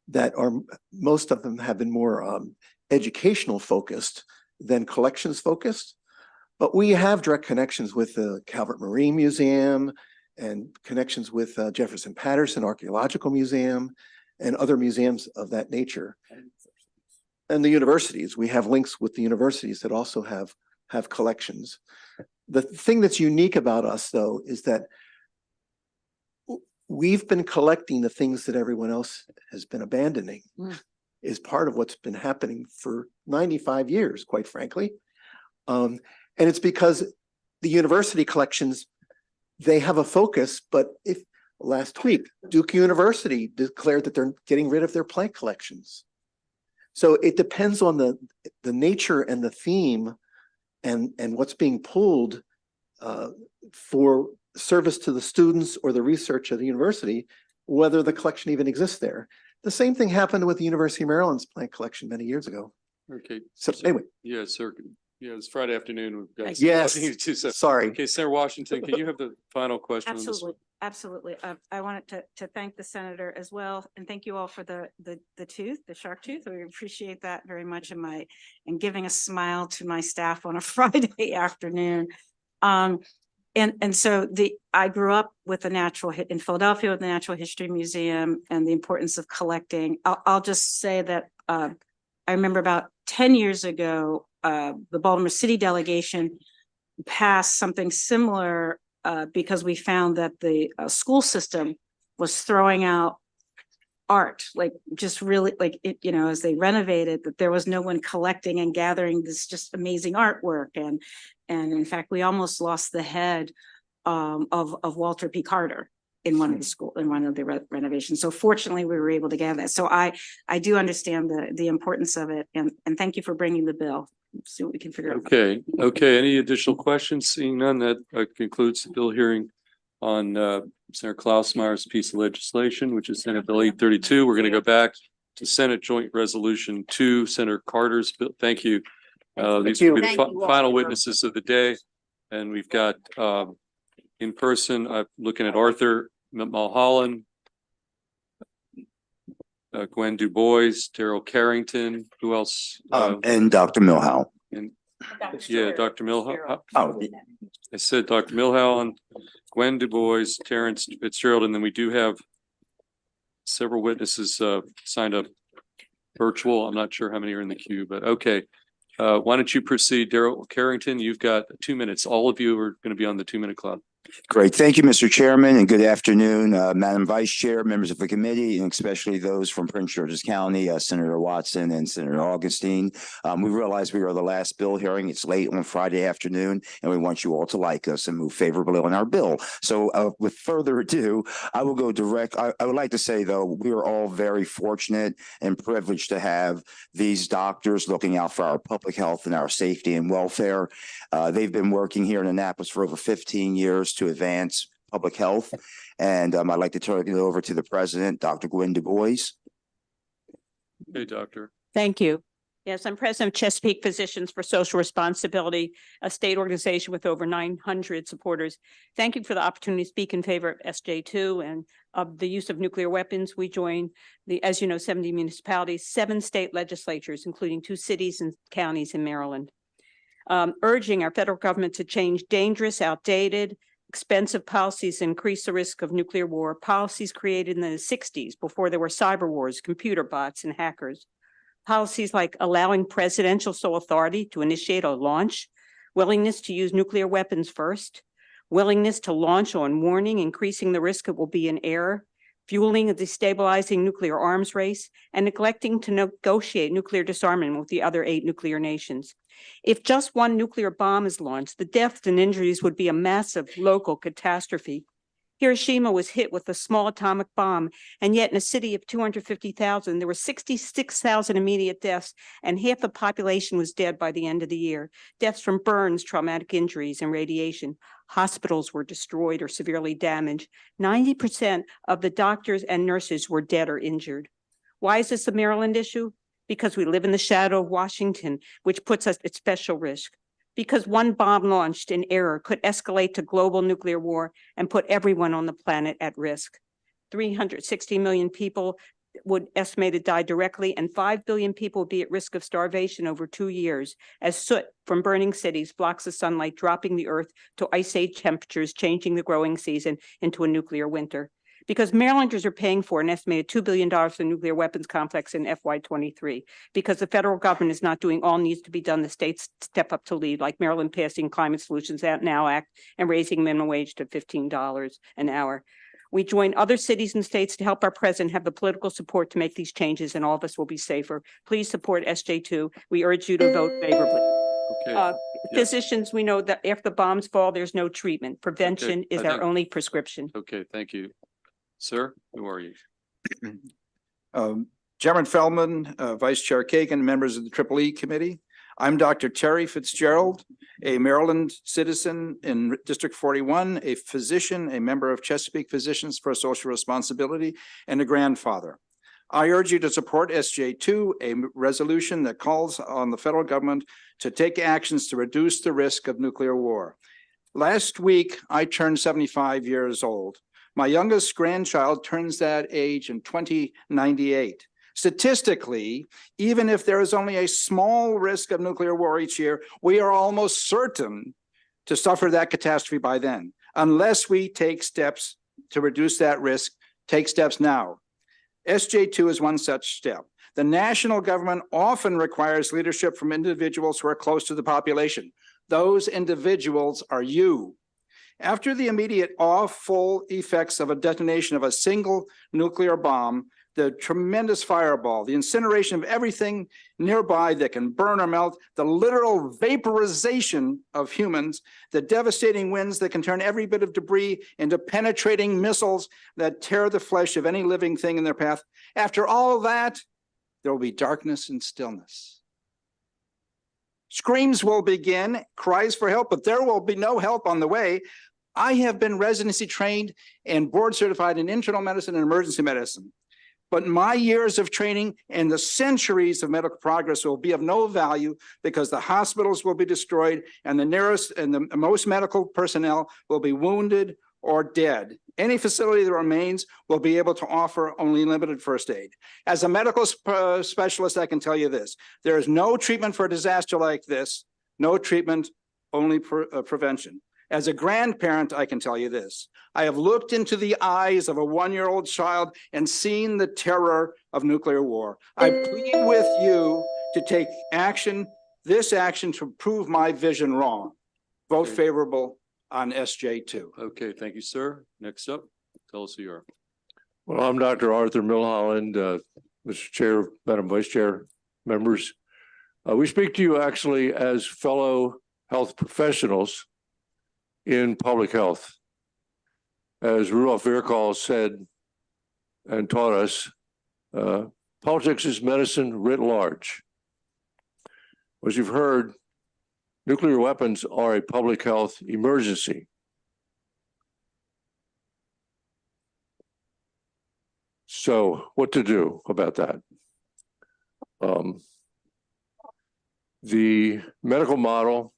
[SPEAKER 9] that are, most of them have been more educational focused than collections focused, but we have direct connections with the Calvert Marine Museum and connections with Jefferson Patterson Archaeological Museum and other museums of that nature. And the universities, we have links with the universities that also have collections. The thing that's unique about us though is that we've been collecting the things that everyone else has been abandoning. Is part of what's been happening for 95 years, quite frankly. And it's because the university collections, they have a focus, but if last week, Duke University declared that they're getting rid of their plant collections. So it depends on the nature and the theme and what's being pulled for service to the students or the research at the university, whether the collection even exists there. The same thing happened with the University of Maryland's plant collection many years ago.
[SPEAKER 1] Okay.
[SPEAKER 9] So anyway.
[SPEAKER 1] Yeah, sir. Yeah, it's Friday afternoon. We've got.
[SPEAKER 9] Yes,
[SPEAKER 1] So-
[SPEAKER 9] sorry.
[SPEAKER 1] Okay, Senator Washington, can you have the final question? on this?
[SPEAKER 2] Absolutely, absolutely. I wanted to thank the senator as well, and thank you all for the shark tooth. We appreciate that very much, and giving a smile to my staff on a Friday afternoon. And so I grew up with in Philadelphia with the Natural History Museum and the importance of collecting. I'll just say that I remember about 10 years ago, the Baltimore City delegation passed something similar because we found that the school system was throwing out art, like just really like it, as they renovated, that there was no one collecting and gathering this just amazing artwork. And in fact, we almost lost the head of Walter P. Carter in one of the renovations. So fortunately, we were able to gather that. So I do understand the importance of it, and thank you for bringing the bill. See what we can figure out.
[SPEAKER 1] Okay. Any additional questions? Seeing none, that concludes the bill hearing on Senator Klausmeyer's piece of legislation, which is Senate Bill 832. We're going to go back to Senate Joint Resolution 2, Senator Carter's bill. Thank you. These will be the final witnesses of the day. And we've got in person, I'm looking at Arthur Mulholland, Gwen Du Bois, Daryl Carrington, who else?
[SPEAKER 13] And Dr. Milhow.
[SPEAKER 1] And yeah, Dr. Milhow.
[SPEAKER 13] Oh,
[SPEAKER 1] I said Dr. Milhow, Gwen Du Bois, Terrence Fitzgerald, and then we do have several witnesses signed up virtual. I'm not sure how many are in the queue, but okay. Why don't you proceed, Daryl Carrington? You've got 2 minutes. All of you are going to be on the 2-minute clock.
[SPEAKER 13] great. Thank you, Mr. Chairman, and good afternoon, Madam Vice Chair, members of the committee, and especially those from Prince George's County, Senator Watson and Senator Augustine. We realize we are the last bill hearing. It's late on Friday afternoon, and we want you all to like us and move favorably on our bill. So with further ado, I will go direct. I would like to say, though, we are all very fortunate and privileged to have these doctors looking out for our public health and our safety and welfare. They've been working here in Annapolis for over 15 years to advance public health. And I'd like to turn it over to the president, Dr. Gwen Du Bois.
[SPEAKER 1] Hey, doctor.
[SPEAKER 14] Thank you. Yes, I'm president of Chesapeake Physicians for Social Responsibility, a state organization with over 900 supporters. Thank you for the opportunity to speak in favor of SJ2 and of the use of nuclear weapons. We join as you know, 70 municipalities, 7 state legislatures, including 2 cities and counties in Maryland, urging our federal government to change dangerous, outdated, expensive policies and increase the risk of nuclear war, policies created in the 60s before there were cyber wars, computer bots, and hackers. Policies like allowing presidential sole authority to initiate a launch, willingness to use nuclear weapons first, willingness to launch on warning, increasing the risk it will be in error, fueling a destabilizing nuclear arms race, and neglecting to negotiate nuclear disarmament with the other 8 nuclear nations. If just one nuclear bomb is launched, the deaths and injuries would be a massive local catastrophe. Hiroshima was hit with a small atomic bomb, and yet in a city of 250,000, there were 66,000 immediate deaths, and half the population was dead by the end of the year. Deaths from burns, traumatic injuries, and radiation. Hospitals were destroyed or severely damaged. 90% of the doctors and nurses were dead or injured. Why is this a Maryland issue? Because we live in the shadow of Washington, which puts us at special risk. Because one bomb launched in error could escalate to global nuclear war and put everyone on the planet at risk. 360 million people would estimated die directly, and 5 billion people would be at risk of starvation over 2 years as soot from burning cities blocks the sunlight, dropping the earth to ice age temperatures, changing the growing season into a nuclear winter. Because Marylanders are paying for an estimated $2 billion for the nuclear weapons complex in FY23. Because the federal government is not doing all needs to be done, the states step up to lead, like Maryland passing Climate Solutions Now Act and raising minimum wage to $15 an hour. We join other cities and states to help our president have the political support to make these changes, and all of us will be safer. Please support SJ2. We urge you to vote favorably.
[SPEAKER 1] Okay.
[SPEAKER 14] Physicians, we know that after the bombs fall, there's no treatment. Prevention is our only prescription.
[SPEAKER 1] Okay, thank you. Sir, who are you?
[SPEAKER 16] Chairman Feldman, Vice Chair Kagan, members of the EEE Committee. I'm Dr. Terry Fitzgerald, a Maryland citizen in District 41, a physician, a member of Chesapeake Physicians for Social Responsibility, and a grandfather. I urge you to support SJ2, a resolution that calls on the federal government to take actions to reduce the risk of nuclear war. Last week, I turned 75 years old. My youngest grandchild turns that age in 2098. Statistically, even if there is only a small risk of nuclear war each year, we are almost certain to suffer that catastrophe by then, unless we take steps to reduce that risk, take steps now. SJ2 is one such step. The national government often requires leadership from individuals who are close to the population. Those individuals are you. After the immediate awful effects of a detonation of a single nuclear bomb, the tremendous fireball, the incineration of everything nearby that can burn or melt, the literal vaporization of humans, the devastating winds that can turn every bit of debris into penetrating missiles that tear the flesh of any living thing in their path. After all of that, there will be darkness and stillness. Screams will begin, cries for help, but there will be no help on the way. I have been residency trained and board certified in internal medicine and emergency medicine. But my years of training and the centuries of medical progress will be of no value because the hospitals will be destroyed and the nearest and the most medical personnel will be wounded or dead. Any facility that remains will be able to offer only limited first aid. As a medical specialist, I can tell you this. There is no treatment for a disaster like this, no treatment, only prevention. As a grandparent, I can tell you this. I have looked into the eyes of a one-year-old child and seen the terror of nuclear war. I plead with you to take action, this action to prove my vision wrong. Vote favorable on SJ2.
[SPEAKER 1] Okay, thank you, sir. Next up, tell us who you are.
[SPEAKER 17] Well, I'm Dr. Arthur Milholland, Mr. Chair, Madam Vice Chair, members. We speak to you actually as fellow health professionals in public health. As Rudolf Virchow said and taught us, politics is medicine writ large. As you've heard, nuclear weapons are a public health emergency. So what to do about that? The medical model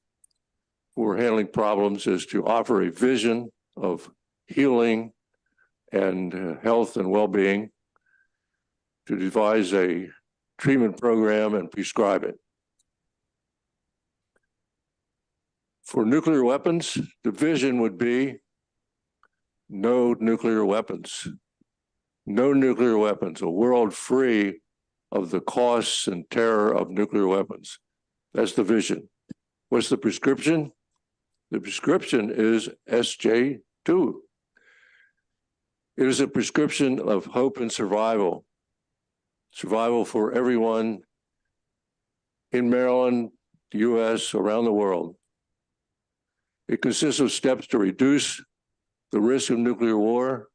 [SPEAKER 17] for handling problems is to offer a vision of healing and health and well-being, to devise a treatment program and prescribe it. For nuclear weapons, the vision would be no nuclear weapons. No nuclear weapons, a world free of the costs and terror of nuclear weapons. That's the vision. What's the prescription? The prescription is SJ2. It is a prescription of hope and survival. Survival for everyone in Maryland, the US, around the world. It consists of steps to reduce the risk of nuclear war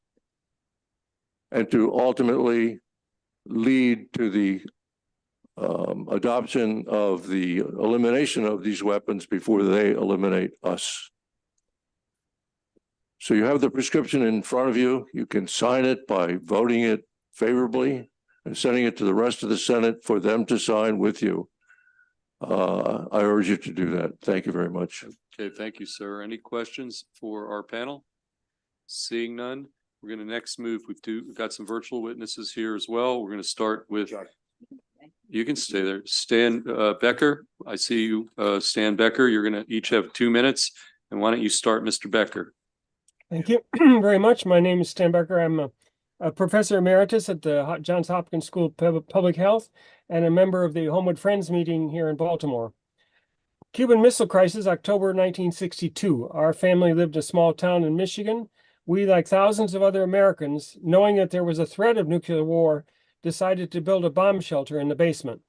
[SPEAKER 17] and to ultimately lead to the adoption of the elimination of these weapons before they eliminate us. So you have the prescription in front of you. You can sign it by voting it favorably and sending it to the rest of the Senate for them to sign with you. I urge you to do that. Thank you very much.
[SPEAKER 1] Okay, thank you, sir. Any questions for our panel? Seeing none, we're going to next move. We've got some virtual witnesses here as well. We're going to start with, you can stay there. Stan Becker, I see you, Stan Becker. You're going to each have 2 minutes. And why don't you start, Mr. Becker?
[SPEAKER 19] Thank you very much. My name is Stan Becker. I'm a professor emeritus at the Johns Hopkins School of Public Health and a member of the Homewood Friends meeting here in Baltimore. Cuban Missile Crisis, October 1962. Our family lived in a small town in Michigan. We, like thousands of other Americans, knowing that there was a threat of nuclear war, decided to build a bomb shelter in the basement.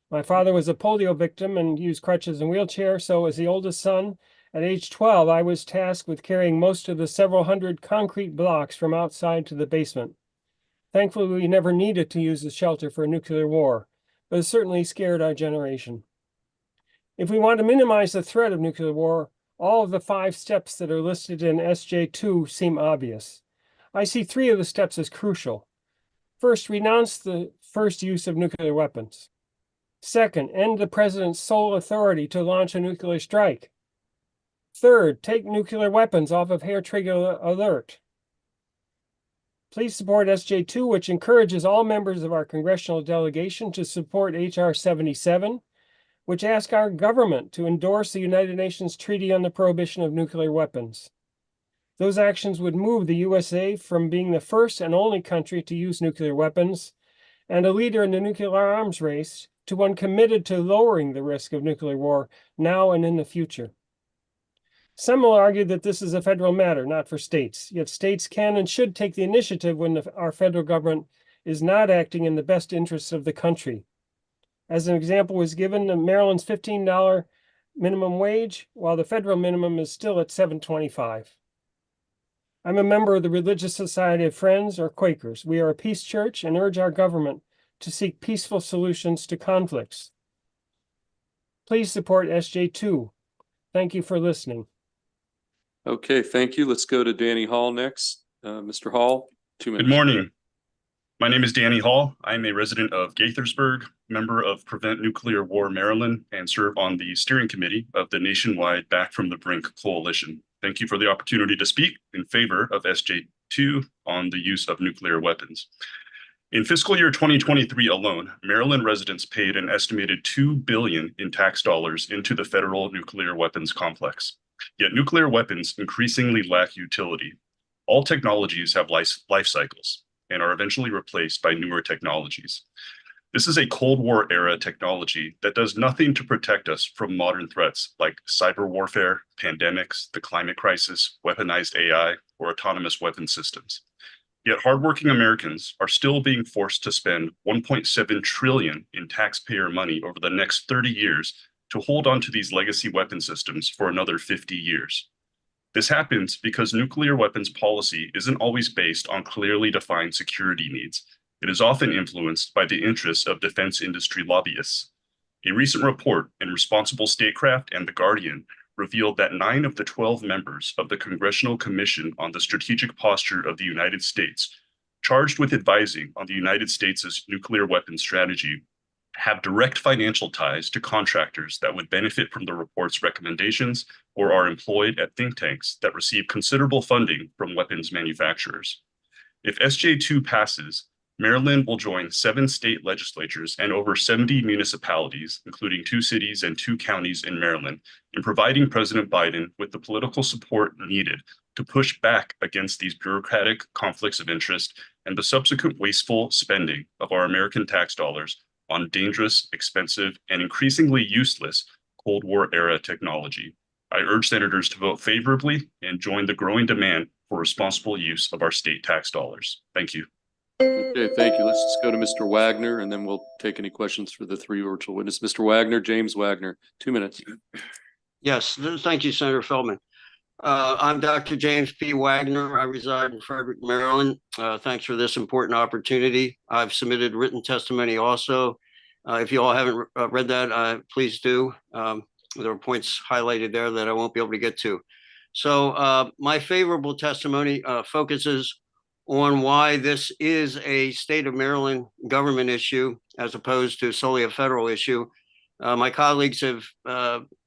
[SPEAKER 19] My father was a polio victim and used crutches and wheelchair, so as the oldest son, at age 12, I was tasked with carrying most of the several hundred concrete blocks from outside to the basement. Thankfully, we never needed to use the shelter for a nuclear war, but it certainly scared our generation. If we want to minimize the threat of nuclear war, all of the 5 steps that are listed in SJ2 seem obvious. I see 3 of the steps as crucial. First, renounce the first use of nuclear weapons. Second, end the president's sole authority to launch a nuclear strike. Third, take nuclear weapons off of hair trigger alert. Please support SJ2, which encourages all members of our congressional delegation to support HR 77, which asks our government to endorse the United Nations Treaty on the Prohibition of Nuclear Weapons. Those actions would move the USA from being the first and only country to use nuclear weapons and a leader in the nuclear arms race to one committed to lowering the risk of nuclear war now and in the future. Some will argue that this is a federal matter, not for states, yet states can and should take the initiative when our federal government is not acting in the best interests of the country. As an example was given, Maryland's $15 minimum wage, while the federal minimum is still at $7.25. I'm a member of the Religious Society of Friends, or Quakers. We are a peace church and urge our government to seek peaceful solutions to conflicts. Please support SJ2. Thank you for listening.
[SPEAKER 1] Okay, thank you. Let's go to Danny Hall next. Mr. Hall, 2 minutes.
[SPEAKER 15] Good morning. My name is Danny Hall. I am a resident of Gaithersburg, member of Prevent Nuclear War Maryland, and serve on the steering committee of the nationwide Back from the Brink Coalition. Thank you for the opportunity to speak in favor of SJ2 on the use of nuclear weapons. In fiscal year 2023 alone, Maryland residents paid an estimated $2 billion in tax dollars into the federal nuclear weapons complex. Yet nuclear weapons increasingly lack utility. All technologies have life cycles and are eventually replaced by newer technologies. This is a Cold War era technology that does nothing to protect us from modern threats like cyber warfare, pandemics, the climate crisis, weaponized AI, or autonomous weapon systems. Yet hardworking Americans are still being forced to spend $1.7 trillion in taxpayer money over the next 30 years to hold on to these legacy weapon systems for another 50 years. This happens because nuclear weapons policy isn't always based on clearly defined security needs. It is often influenced by the interests of defense industry lobbyists. A recent report in Responsible Statecraft and The Guardian revealed that 9 of the 12 members of the Congressional Commission on the Strategic Posture of the United States, charged with advising on the United States' nuclear weapons strategy, have direct financial ties to contractors that would benefit from the report's recommendations or are employed at think tanks that receive considerable funding from weapons manufacturers. If SJ2 passes, Maryland will join 7 state legislatures and over 70 municipalities, including 2 cities and 2 counties in Maryland, in providing President Biden with the political support needed to push back against these bureaucratic conflicts of interest and the subsequent wasteful spending of our American tax dollars on dangerous, expensive, and increasingly useless Cold War era technology. I urge senators to vote favorably and join the growing demand for responsible use of our state tax dollars. Thank you.
[SPEAKER 1] Okay, thank you. Let's just go to Mr. Wagner, and then we'll take any questions for the 3 virtual witnesses. Mr. Wagner, James Wagner, 2 minutes.
[SPEAKER 18] Yes, thank you, Senator Feldman. I'm Dr. James P. Wagner. I reside in Frederick, Maryland. Thanks for this important opportunity. I've submitted written testimony also. If you all haven't read that, please do. There are points highlighted there that I won't be able to get to. So my favorable testimony focuses on why this is a state of Maryland government issue as opposed to solely a federal issue. My colleagues have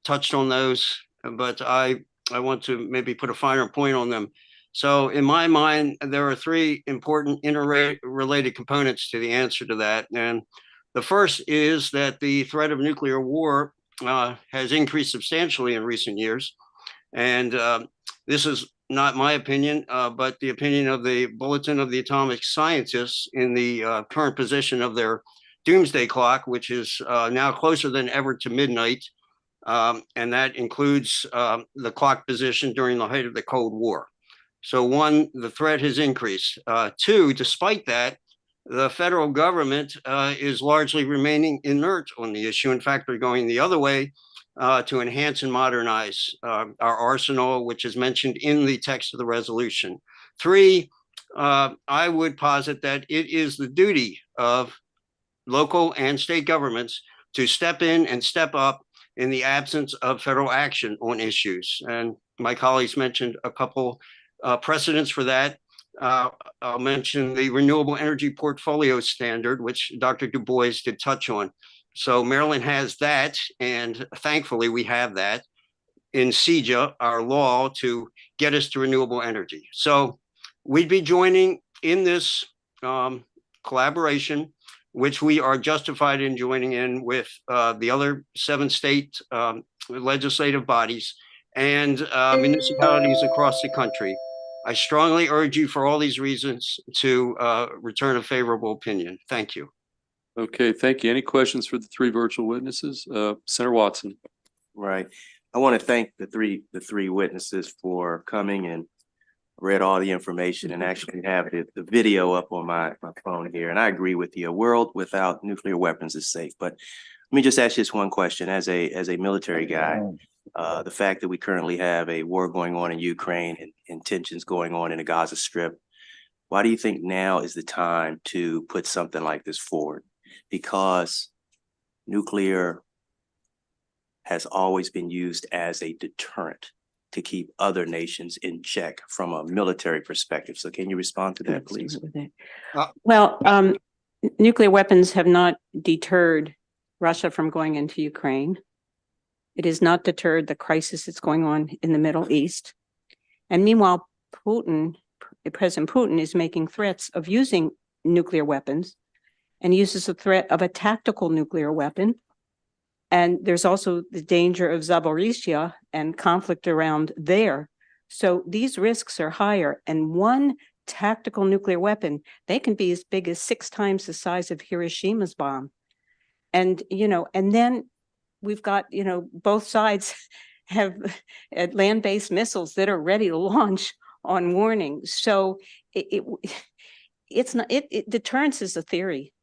[SPEAKER 18] touched on those, but I want to maybe put a finer point on them. So in my mind, there are 3 important interrelated components to the answer to that. And the first is that the threat of nuclear war has increased substantially in recent years. And this is not my opinion, but the opinion of the Bulletin of the Atomic Scientists in the current position of their doomsday clock, which is now closer than ever to midnight. And that includes the clock position during the height of the Cold War. So 1, the threat has increased. 2, despite that, the federal government is largely remaining inert on the issue. In fact, they're going the other way to enhance and modernize our arsenal, which is mentioned in the text of the resolution. 3, I would posit that it is the duty of local and state governments to step in and step up in the absence of federal action on issues. And my colleagues mentioned a couple precedents for that. I'll mention the Renewable Energy Portfolio Standard, which Dr. Du Bois did touch on. So Maryland has that, and thankfully we have that in CEJA, our law, to get us to renewable energy. So we'd be joining in this collaboration, which we are justified in joining in with the other 7 state legislative bodies and municipalities across the country. I strongly urge you for all these reasons to return a favorable opinion. Thank you.
[SPEAKER 1] Okay, thank you. Any questions for the 3 virtual witnesses? Senator Watson.
[SPEAKER 3] Right. I want to thank the three witnesses for coming and read all the information and actually have the video up on my phone here. And I agree with you. A world without nuclear weapons is safe. But let me just ask you this one question. As a military guy, the fact that we currently have a war going on in Ukraine and tensions going on in the Gaza Strip, why do you think now is the time to put something like this forward? Because nuclear has always been used as a deterrent to keep other nations in check from a military perspective. So can you respond to that, please?
[SPEAKER 14] Well, nuclear weapons have not deterred Russia from going into Ukraine. It has not deterred the crisis that's going on in the Middle East. And meanwhile, President Putin is making threats of using nuclear weapons and uses the threat of a tactical nuclear weapon. And there's also the danger of Zaporizhzhia and conflict around there. So these risks are higher. And one tactical nuclear weapon, they can be as big as 6 times the size of Hiroshima's bomb. And, and then we've got, both sides have land-based missiles that are ready to launch on warning. So deterrence is a theory.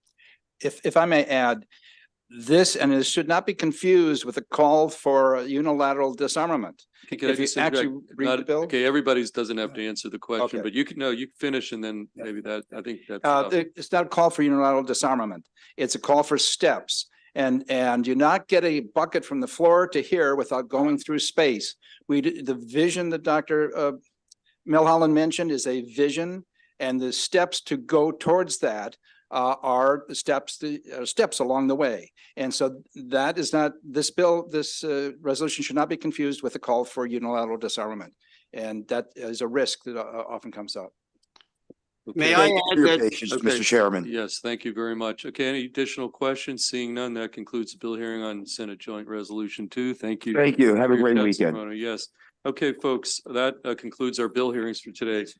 [SPEAKER 16] If I may add, this should not be confused with a call for unilateral disarmament.
[SPEAKER 1] If you
[SPEAKER 16] actually read the bill.
[SPEAKER 1] Okay, everybody's doesn't have to answer the question, but you can finish and then maybe that, I think that's.
[SPEAKER 16] It's not a call for unilateral disarmament. It's a call for steps. And you not get a bucket from the floor to here without going through space. The vision that Dr. Milholland mentioned is a vision, and the steps to go towards that are steps along the way. And so that is not this bill. This resolution should not be confused with a call for unilateral disarmament, and that is a risk that often comes up.
[SPEAKER 1] Okay.
[SPEAKER 18] May I add that,
[SPEAKER 13] Mr. Chairman?
[SPEAKER 1] Yes, thank you very much. Okay, any additional questions? Seeing none, that concludes the bill hearing on Senate Joint Resolution 2. Thank you.
[SPEAKER 13] Thank you. Have
[SPEAKER 1] for
[SPEAKER 13] a
[SPEAKER 1] your
[SPEAKER 13] great weekend.
[SPEAKER 1] testimony. Yes. Okay, folks, that concludes our bill hearings for today.